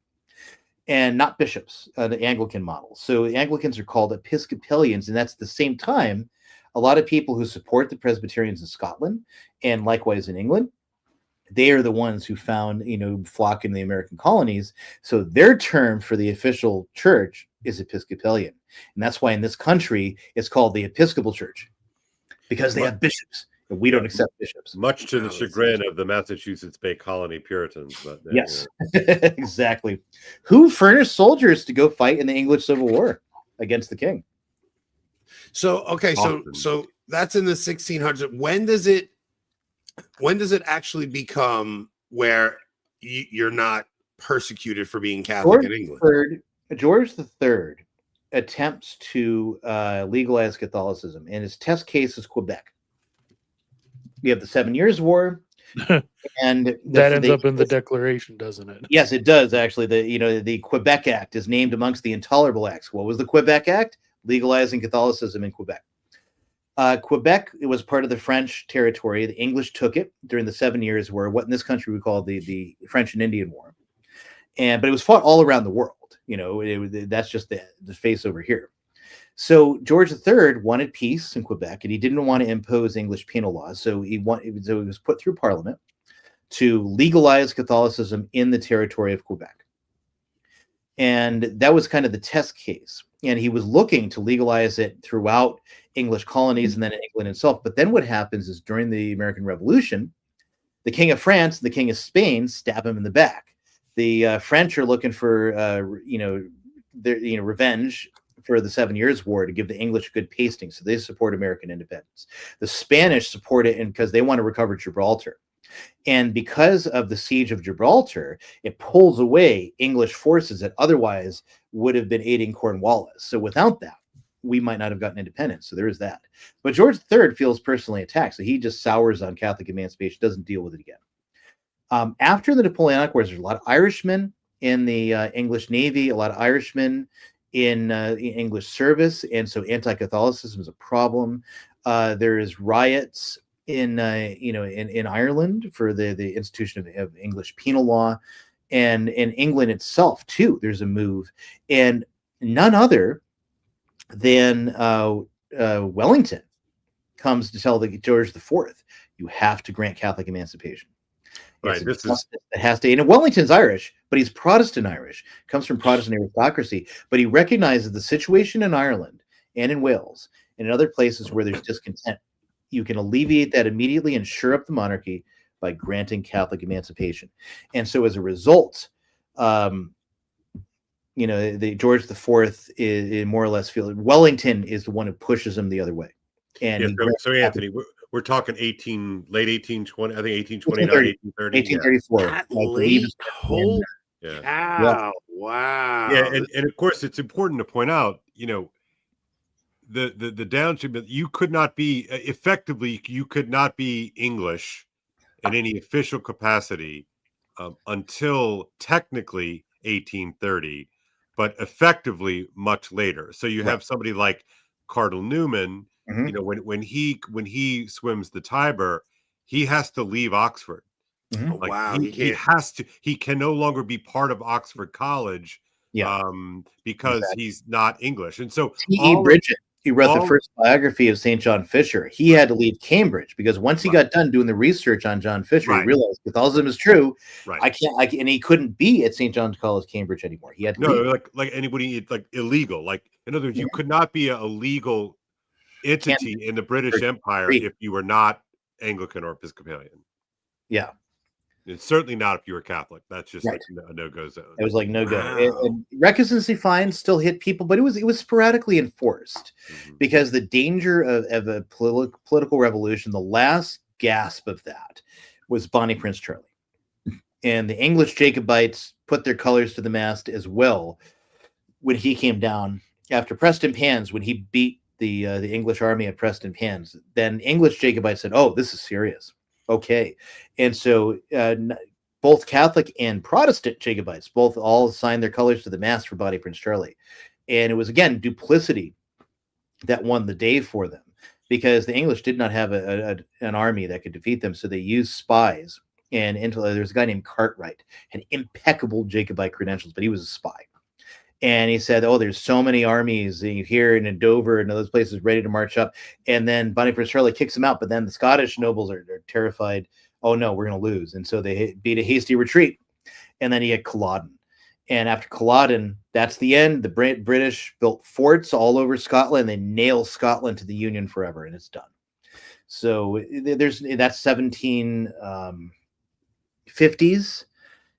and not bishops, the Anglican model. So the Anglicans are called Episcopalians, and that's at the same time a lot of people who support the Presbyterians in Scotland and likewise in England. They are the ones who found, flock in the American colonies. So their term for the official church is Episcopalian. And that's why in this country, it's called the Episcopal Church, because they have bishops. And we don't accept bishops. Much to the chagrin of the Massachusetts Bay Colony Puritans. But yes, exactly. Who furnished soldiers to go fight in the English Civil War against the king? So okay, so that's in the 1600s. When does it actually become where you're not persecuted for being Catholic in England? George III attempts to legalize Catholicism, and his test case is Quebec. We have the 7 Years' War, and that ends up in the Declaration, doesn't it? Yes, it does actually. The Quebec Act is named amongst the intolerable acts. What was the Quebec Act? Legalizing Catholicism in Quebec. Quebec, it was part of the French territory. The English took it during the 7 Years' War, what in this country we call the French and Indian War, but it was fought all around the world. That's just the face over here. So George III wanted peace in Quebec, and he didn't want to impose English penal laws. So he was put through Parliament to legalize Catholicism in the territory of Quebec. And that was kind of the test case. And he was looking to legalize it throughout English colonies and then in England itself. But then what happens is during the American Revolution, the King of France and the King of Spain stab him in the back. The French are looking for, revenge for the 7 Years' War to give the English a good pasting. So they support American independence. The Spanish support it because they want to recover Gibraltar. And because of the siege of Gibraltar, it pulls away English forces that otherwise would have been aiding Cornwallis. So without that, we might not have gotten independence. So there is that. But George III feels personally attacked. So he just sours on Catholic emancipation, doesn't deal with it again. After the Napoleonic Wars, there's a lot of Irishmen in the English Navy, a lot of Irishmen in English service. And so anti-Catholicism is a problem. There is riots in Ireland for the institution of English penal law, and in England itself too. There's a move, and none other than Wellington comes to tell George IV, you have to grant Catholic emancipation. Right. It has to. And Wellington's Irish, but he's Protestant Irish, comes from Protestant aristocracy, but he recognizes the situation in Ireland and in Wales and in other places where there's discontent. You can alleviate that immediately and shore up the monarchy by granting Catholic emancipation. And so as a result, the George IV is more or less feeling Wellington is the one who pushes him the other way. And so Anthony, we're talking late 1820, I think 1829, 1830. 1834. Yeah. Wow. Yeah, and of course it's important to point out, the downstream, you could not be English in any official capacity until technically 1830, but effectively much later. So you have somebody like Cardinal Newman. When he swims the Tiber, he has to leave Oxford. He can no longer be part of Oxford College because he's not English. And so T.E. Bridget, he wrote the first biography of St. John Fisher. He had to leave Cambridge because once he got done doing the research on John Fisher, he realized Catholicism is true. And he couldn't be at St. John's College, Cambridge anymore. He had to leave. like anybody, like illegal. Like in other words, you could not be a legal entity in the British Empire if you were not Anglican or Episcopalian. Yeah. It's certainly not if you were Catholic. That's just like a no-go zone. It was like no-go. And recusancy fines still hit people, but it was sporadically enforced because the danger of a political revolution, the last gasp of that was Bonnie Prince Charlie. And the English Jacobites put their colors to the mast as well when he came down after Preston Pans, when he beat the English army at Preston Pans. Then English Jacobites said, "Oh, this is serious." Okay. And so both Catholic and Protestant Jacobites all signed their colors to the mast for Bonnie Prince Charlie. And it was, again, duplicity that won the day for them because the English did not have an army that could defeat them. So they used spies. And there's a guy named Cartwright, had impeccable Jacobite credentials, but he was a spy. And he said, "Oh, there's so many armies here in Dover and those places ready to march up." And then Bonnie Prince Charlie kicks them out. But then the Scottish nobles are terrified. "Oh, no, we're going to lose." And so they beat a hasty retreat. And then he had Culloden. And after Culloden, that's the end. The British built forts all over Scotland. They nail Scotland to the Union forever, and it's done. So that's 1750s.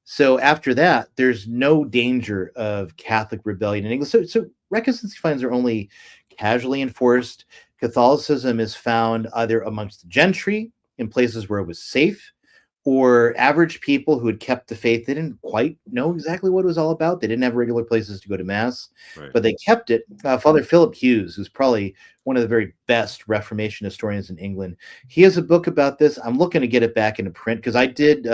So after that, there's no danger of Catholic rebellion in England. So recusancy fines are only casually enforced. Catholicism is found either amongst the gentry in places where it was safe, or average people who had kept the faith. They didn't quite know exactly what it was all about. They didn't have regular places to go to mass, but they kept it. Father Philip Hughes, who's probably one of the very best Reformation historians in England, he has a book about this. I'm looking to get it back into print because I did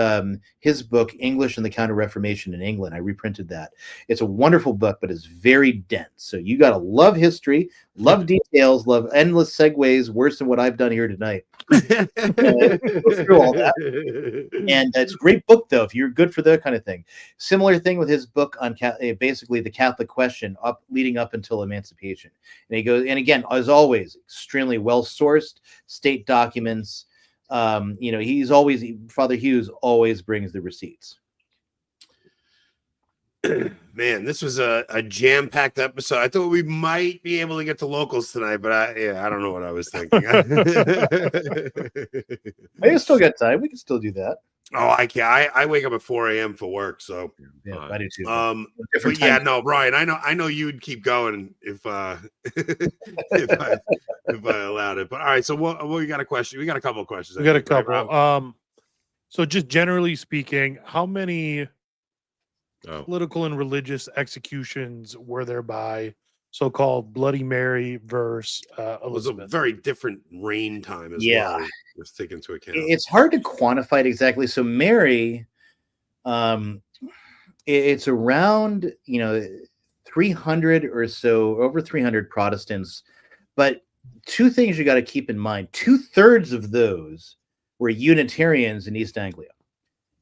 his book, English and the Counter-Reformation in England. I reprinted that. It's a wonderful book, but it's very dense. So you got to love history, love details, love endless segues, worse than what I've done here tonight. Go through all that. And it's a great book, though, if you're good for that kind of thing. Similar thing with his book on basically the Catholic question leading up until emancipation. And he goes, and again, as always, extremely well-sourced state documents. Father Hughes always brings the receipts. Man, this was a jam-packed episode. I thought we might be able to get to locals tonight, but I don't know what I was thinking. I still got time. We can still do that. Oh, I can't. I wake up at 4 a.m. for work, so yeah, I do too. But yeah, no, Brian, I know you'd keep going if if I allowed it. But all right, so we got a question. We got a couple of questions. We got a couple. So just generally speaking, how many political and religious executions were there by so-called Bloody Mary versus Elizabeth? It was a very different reign time as well. Let's take into account. It's hard to quantify it exactly. So Mary, it's around 300 or so, over 300 Protestants. But two things you got to keep in mind: 2/3 of those were Unitarians in East Anglia.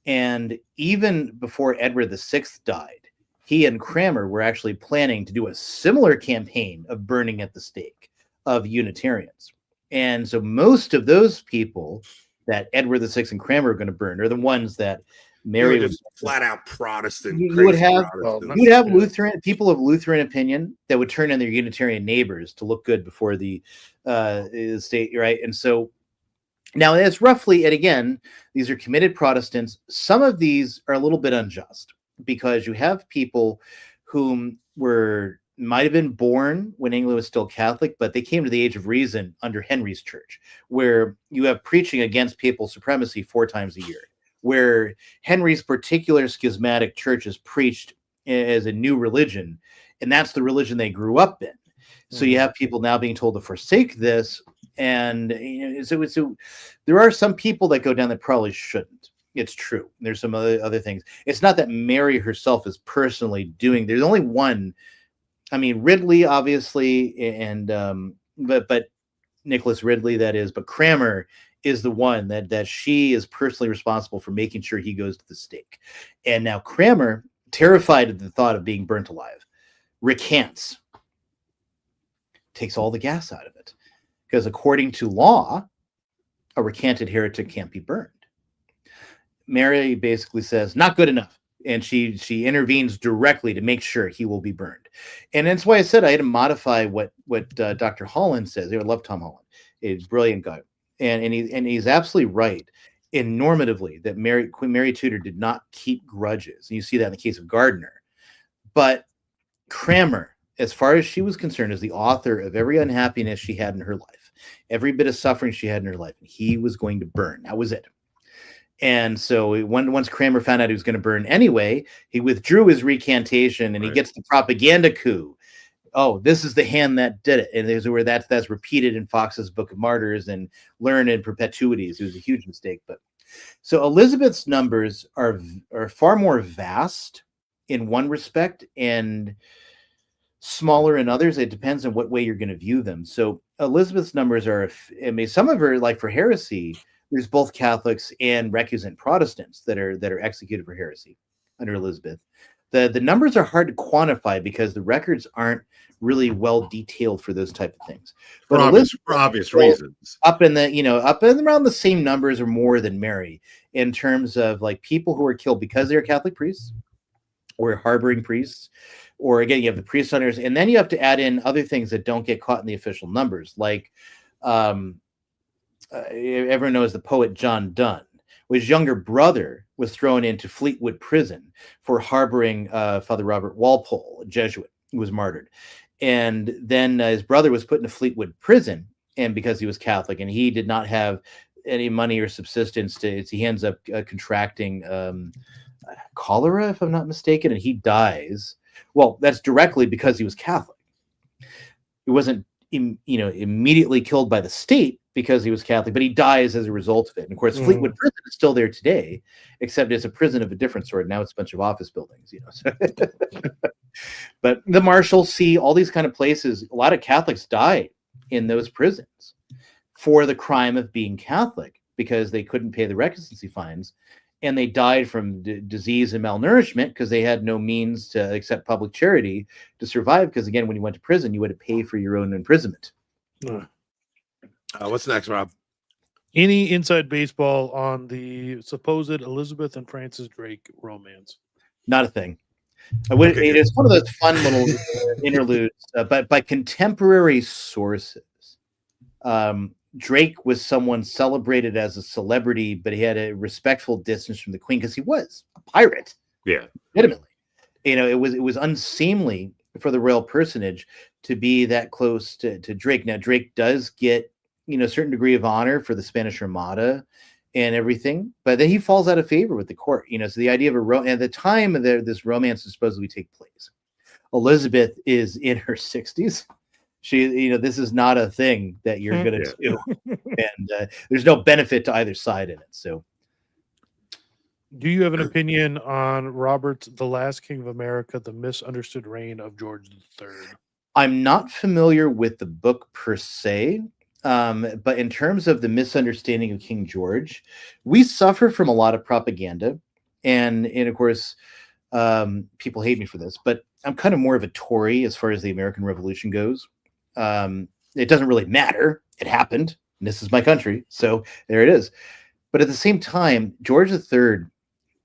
And even before Edward VI died, he and Cranmer were actually planning to do a similar campaign of burning at the stake of Unitarians. And so most of those people that Edward VI and Cranmer are going to burn are the ones that Mary was flat out Protestant. You would have Lutheran people of Lutheran opinion that would turn in their Unitarian neighbors to look good before the state, right? And so now it's roughly, and again, these are committed Protestants. Some of these are a little bit unjust because you have people whom might have been born when England was still Catholic, but they came to the age of reason under Henry's church, where you have preaching against papal supremacy 4 times a year, where Henry's particular schismatic church is preached as a new religion, and that's the religion they grew up in. So you have people now being told to forsake this. And so there are some people that go down that probably shouldn't. It's true. There's some other things. It's not that Mary herself is personally doing. There's only one. I mean, Ridley, obviously, and but Nicholas Ridley, that is. But Cranmer is the one that she is personally responsible for making sure he goes to the stake. And now Cranmer, terrified at the thought of being burnt alive, recants, takes all the gas out of it. Because according to law, a recanted heretic can't be burned. Mary basically says, not good enough. And she intervenes directly to make sure he will be burned. And that's why I said I had to modify what Dr. Holland says. I love Tom Holland. He's a brilliant guy. And he's absolutely right in normatively that Queen Mary Tudor did not keep grudges. And you see that in the case of Gardiner. But Cranmer, as far as she was concerned, is the author of every unhappiness she had in her life, every bit of suffering she had in her life. And he was going to burn. That was it. And so once Cranmer found out he was going to burn anyway, he withdrew his recantation and he gets the propaganda coup. Oh, this is the hand that did it. And there's where that's repeated in Fox's Book of Martyrs and learned in Perpetuities. It was a huge mistake. But so Elizabeth's numbers are far more vast in one respect and smaller in others. It depends on what way you're going to view them. So Elizabeth's numbers are, I mean, some of her, like for heresy, there's both Catholics and recusant Protestants that are executed for heresy under Elizabeth. The numbers are hard to quantify because the records aren't really well detailed for those type of things. But for obvious reasons. Up in around the same numbers or more than Mary in terms of like people who are killed because they're Catholic priests or harboring priests. Or again, you have the priest hunters, and then you have to add in other things that don't get caught in the official numbers, like everyone knows the poet John Donne, his younger brother was thrown into Fleetwood prison for harboring Father Robert Walpole, a Jesuit, who was martyred. And then his brother was put in a Fleetwood prison, and because he was Catholic, and he did not have any money or subsistence, he ends up contracting cholera, if I'm not mistaken, and he dies. Well, that's directly because he was Catholic. He wasn't, immediately killed by the state because he was Catholic, but he dies as a result of it. And of course, Fleetwood Prison is still there today, except it's a prison of a different sort. Now it's a bunch of office buildings, So. But the Marshalsea, all these kind of places, a lot of Catholics died in those prisons for the crime of being Catholic because they couldn't pay the recusancy fines, and they died from disease and malnourishment because they had no means to accept public charity to survive. Because again, when you went to prison, you had to pay for your own imprisonment. What's next, Rob? Any inside baseball on the supposed Elizabeth and Francis Drake romance? Not a thing. It's one of those fun little interludes, but by contemporary sources, Drake was someone celebrated as a celebrity, but he had a respectful distance from the Queen because he was a pirate. Yeah, legitimately. It was unseemly for the royal personage to be that close to Drake. Now, Drake does get a certain degree of honor for the Spanish Armada and everything, but then he falls out of favor with the court. So the idea of at the time of this romance is supposedly take place, Elizabeth is in her 60s. She, this is not a thing that you're going to do, and there's no benefit to either side in it. So, do you have an opinion on Robert, the Last King of America, the misunderstood reign of George III? I'm not familiar with the book per se. But in terms of the misunderstanding of King George, we suffer from a lot of propaganda. And of course, people hate me for this, but I'm kind of more of a Tory as far as the American Revolution goes. It doesn't really matter. It happened. And this is my country. So there it is. But at the same time, George III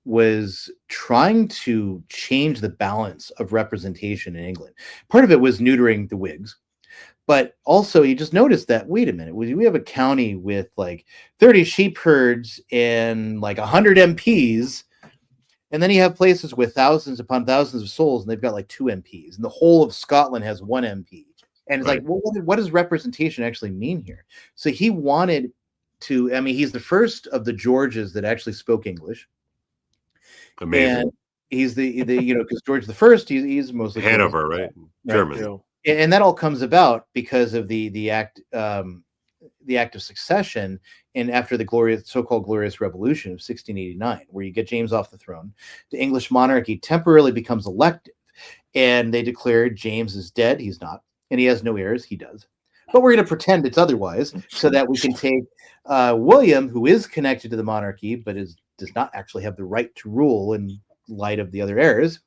was trying to change the balance of representation in England. Part of it was neutering the Whigs. But also, you just noticed that, wait a minute, we have a county with like 30 sheep herds and like 100 MPs. And then you have places with thousands upon thousands of souls, and they've got like 2 MPs. And the whole of Scotland has 1 MP. And it's like, well, what does representation actually mean here? So he wanted to, he's the first of the Georges that actually spoke English. Amazing. And he's the because George I, he's mostly Hanover, right? German. Yeah. And that all comes about because of the act of succession, and after the so-called glorious revolution of 1689, where you get James off the throne, the English monarchy temporarily becomes elective, and they declare James is dead. He's not, and he has no heirs. He does, but we're going to pretend it's otherwise, so that we can take William, who is connected to the monarchy but does not actually have the right to rule in light of the other heirs.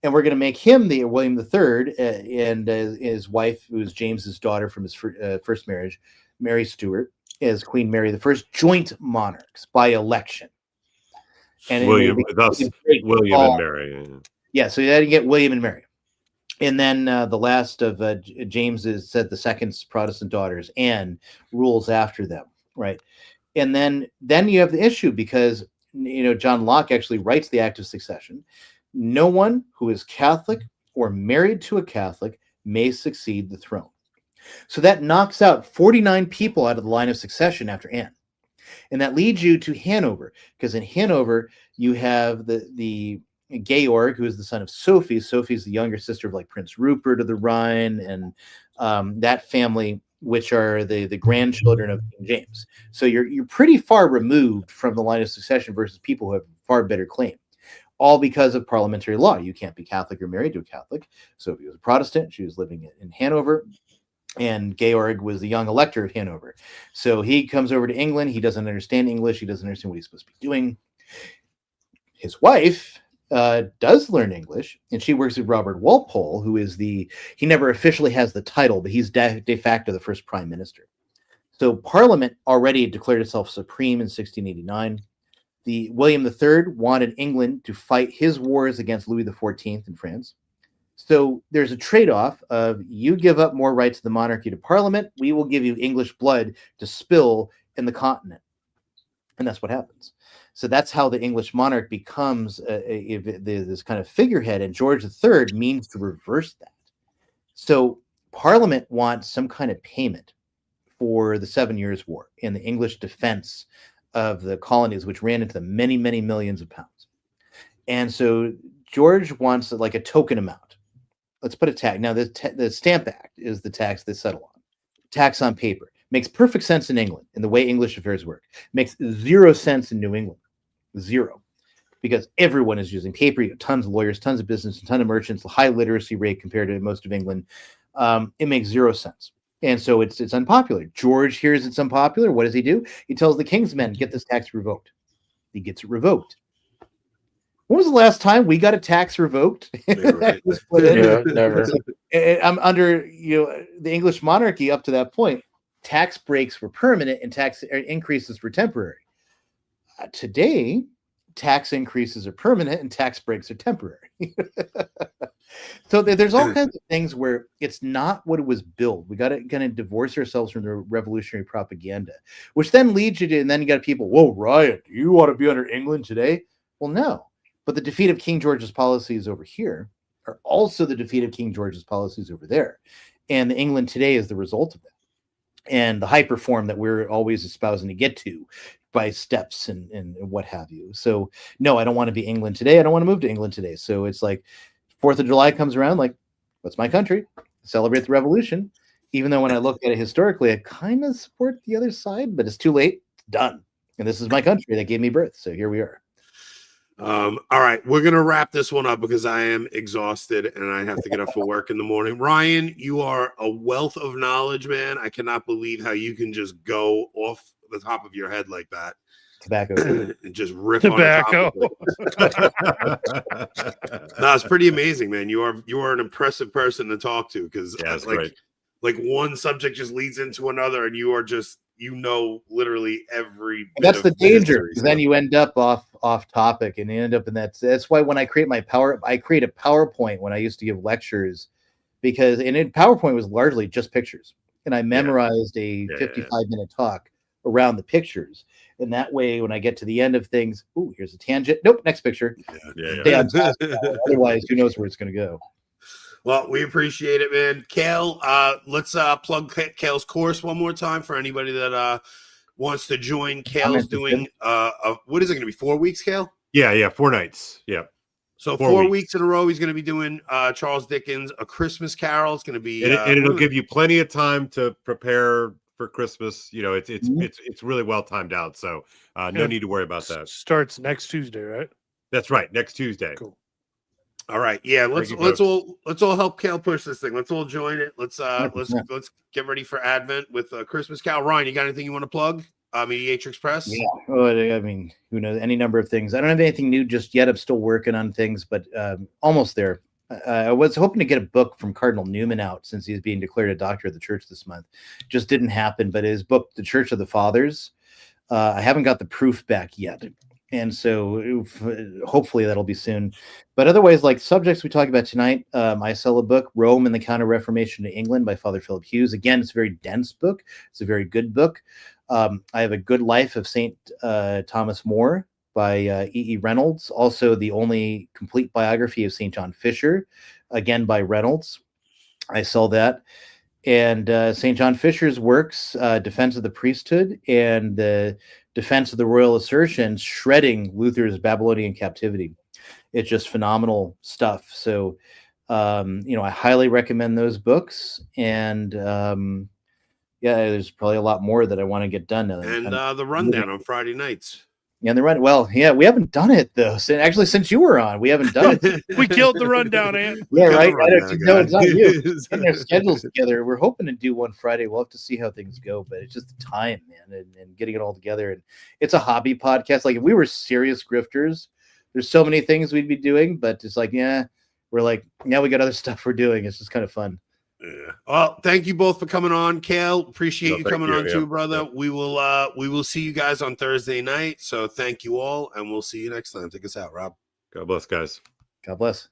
And we're going to make him the William III, and his wife, who is James's daughter from his first marriage, Mary Stuart, as Queen Mary I, joint monarchs by election. And William and Mary. Yeah, so you had to get William and Mary. And then the last of James's the second's Protestant daughters, Anne, rules after them, right? And then you have the issue because John Locke actually writes the Act of Succession. No one who is Catholic or married to a Catholic may succeed the throne. So that knocks out 49 people out of the line of succession after Anne. And that leads you to Hanover, because in Hanover, you have the Georg, who is the son of Sophie. Sophie's the younger sister of like Prince Rupert of the Rhine, and that family, which are the grandchildren of King James. So you're pretty far removed from the line of succession versus people who have far better claim. All because of parliamentary law. You can't be Catholic or married to a Catholic. Sophie was a Protestant. She was living in Hanover. And Georg was the young elector of Hanover. So he comes over to England. He doesn't understand English. He doesn't understand what he's supposed to be doing. His wife does learn English, and she works with Robert Walpole, who is he never officially has the title, but he's de facto the first prime minister. So Parliament already declared itself supreme in 1689. The William III wanted England to fight his wars against Louis XIV in France. So there's a trade-off of you give up more rights to the monarchy to Parliament, we will give you English blood to spill in the continent. And that's what happens. So that's how the English monarch becomes this kind of figurehead, and George III means to reverse that. So Parliament wants some kind of payment for the 7 Years' War and the English defense of the colonies, which ran into many, many millions of pounds. And so George wants like a token amount. Let's put a tax. Now, the Stamp Act is the tax they settle on. Tax on paper. Makes perfect sense in England in the way English affairs work. Makes 0 sense in New England. 0. Because everyone is using paper. You have tons of lawyers, tons of business, a ton of merchants, a high literacy rate compared to most of England. It makes 0 sense. And so it's unpopular. George hears it's unpopular. What does he do? He tells the king's men, get this tax revoked. He gets it revoked. When was the last time we got a tax revoked? Never. I'm under the English monarchy up to that point. Tax breaks were permanent and tax increases were temporary. Today, tax increases are permanent and tax breaks are temporary. So there's all kinds of things where it's not what it was built. We got to kind of divorce ourselves from the revolutionary propaganda, which then leads you to, and then you got people, whoa, Ryan, do you want to be under England today? Well, no. But the defeat of King George's policies over here are also the defeat of King George's policies over there. And the England today is the result of that. And the hyper form that we're always espousing to get to by steps and what have you. So, no, I don't want to be England today. I don't want to move to England today. So it's like 4th of July comes around, like, what's my country? Celebrate the revolution. Even though when I look at it historically, I kind of support the other side, but it's too late. It's done. And this is my country that gave me birth. So here we are. All right, we're gonna wrap this one up because I am exhausted and I have to get up for work in the morning. Ryan, you are a wealth of knowledge, man. I cannot believe how you can just go off the top of your head like that. Tobacco. And just rip tobacco. On no, it's pretty amazing, man. You are an impressive person to talk to because like one subject just leads into another, and you are just literally every. That's the danger, because then you end up off topic, and you end up in that. That's why when I create I create a PowerPoint when I used to give lectures, because PowerPoint was largely just pictures, and I memorized a 55-minute talk around the pictures, and that way when I get to the end of things, ooh, here's a tangent. Nope, next picture. Otherwise, who knows where it's going to go. Well, we appreciate it, man. Cale, let's plug Cale's course one more time for anybody that wants to join. Cale's doing what is it going to be? 4 weeks, Cale? Yeah, 4 nights. Yeah. So 4 weeks in a row, he's going to be doing Charles Dickens, A Christmas Carol. It's going to be, and it'll give you plenty of time to prepare for Christmas. It's really well timed out, so no need to worry about that. Starts next Tuesday, right? That's right, next Tuesday. Cool. All right, yeah. Let's all help Cale push this thing. Let's all join it. Let's get ready for Advent with Christmas Carol. Ryan, you got anything you want to plug? Mediatrix Press. Yeah. Well, I mean, who knows? Any number of things. I don't have anything new just yet. I'm still working on things, but almost there. I was hoping to get a book from Cardinal Newman out since he's being declared a doctor of the church this month. Just didn't happen. But his book, The Church of the Fathers, I haven't got the proof back yet. And so hopefully that'll be soon. But otherwise, like subjects we talk about tonight, I sell a book, Rome and the Counter-Reformation to England by Father Philip Hughes. Again, it's a very dense book. It's a very good book. I have A Good Life of St. Thomas More by E.E. Reynolds. Also, the only complete biography of St. John Fisher, again by Reynolds. I sell that. And St. John Fisher's works, Defense of the Priesthood and the Defense of the Royal Assertion, shredding Luther's Babylonian captivity. It's just phenomenal stuff. So, I highly recommend those books. And there's probably a lot more that I want to get done. And the rundown on Friday nights. Yeah, the run. Well, yeah, we haven't done it though. Actually, since you were on, we haven't done it. We killed the rundown, Ant. Yeah, right. No, it's not you. Getting our schedules together. We're hoping to do one Friday. We'll have to see how things go, but it's just the time, man, and getting it all together. And it's a hobby podcast. Like if we were serious grifters, there's so many things we'd be doing, but it's like, we're like, now we got other stuff we're doing. It's just kind of fun. Yeah. Well, thank you both for coming on, Cale. Appreciate you coming on too, brother. Yeah. We will see you guys on Thursday night. So thank you all, and we'll see you next time. Take us out, Rob. God bless, guys. God bless.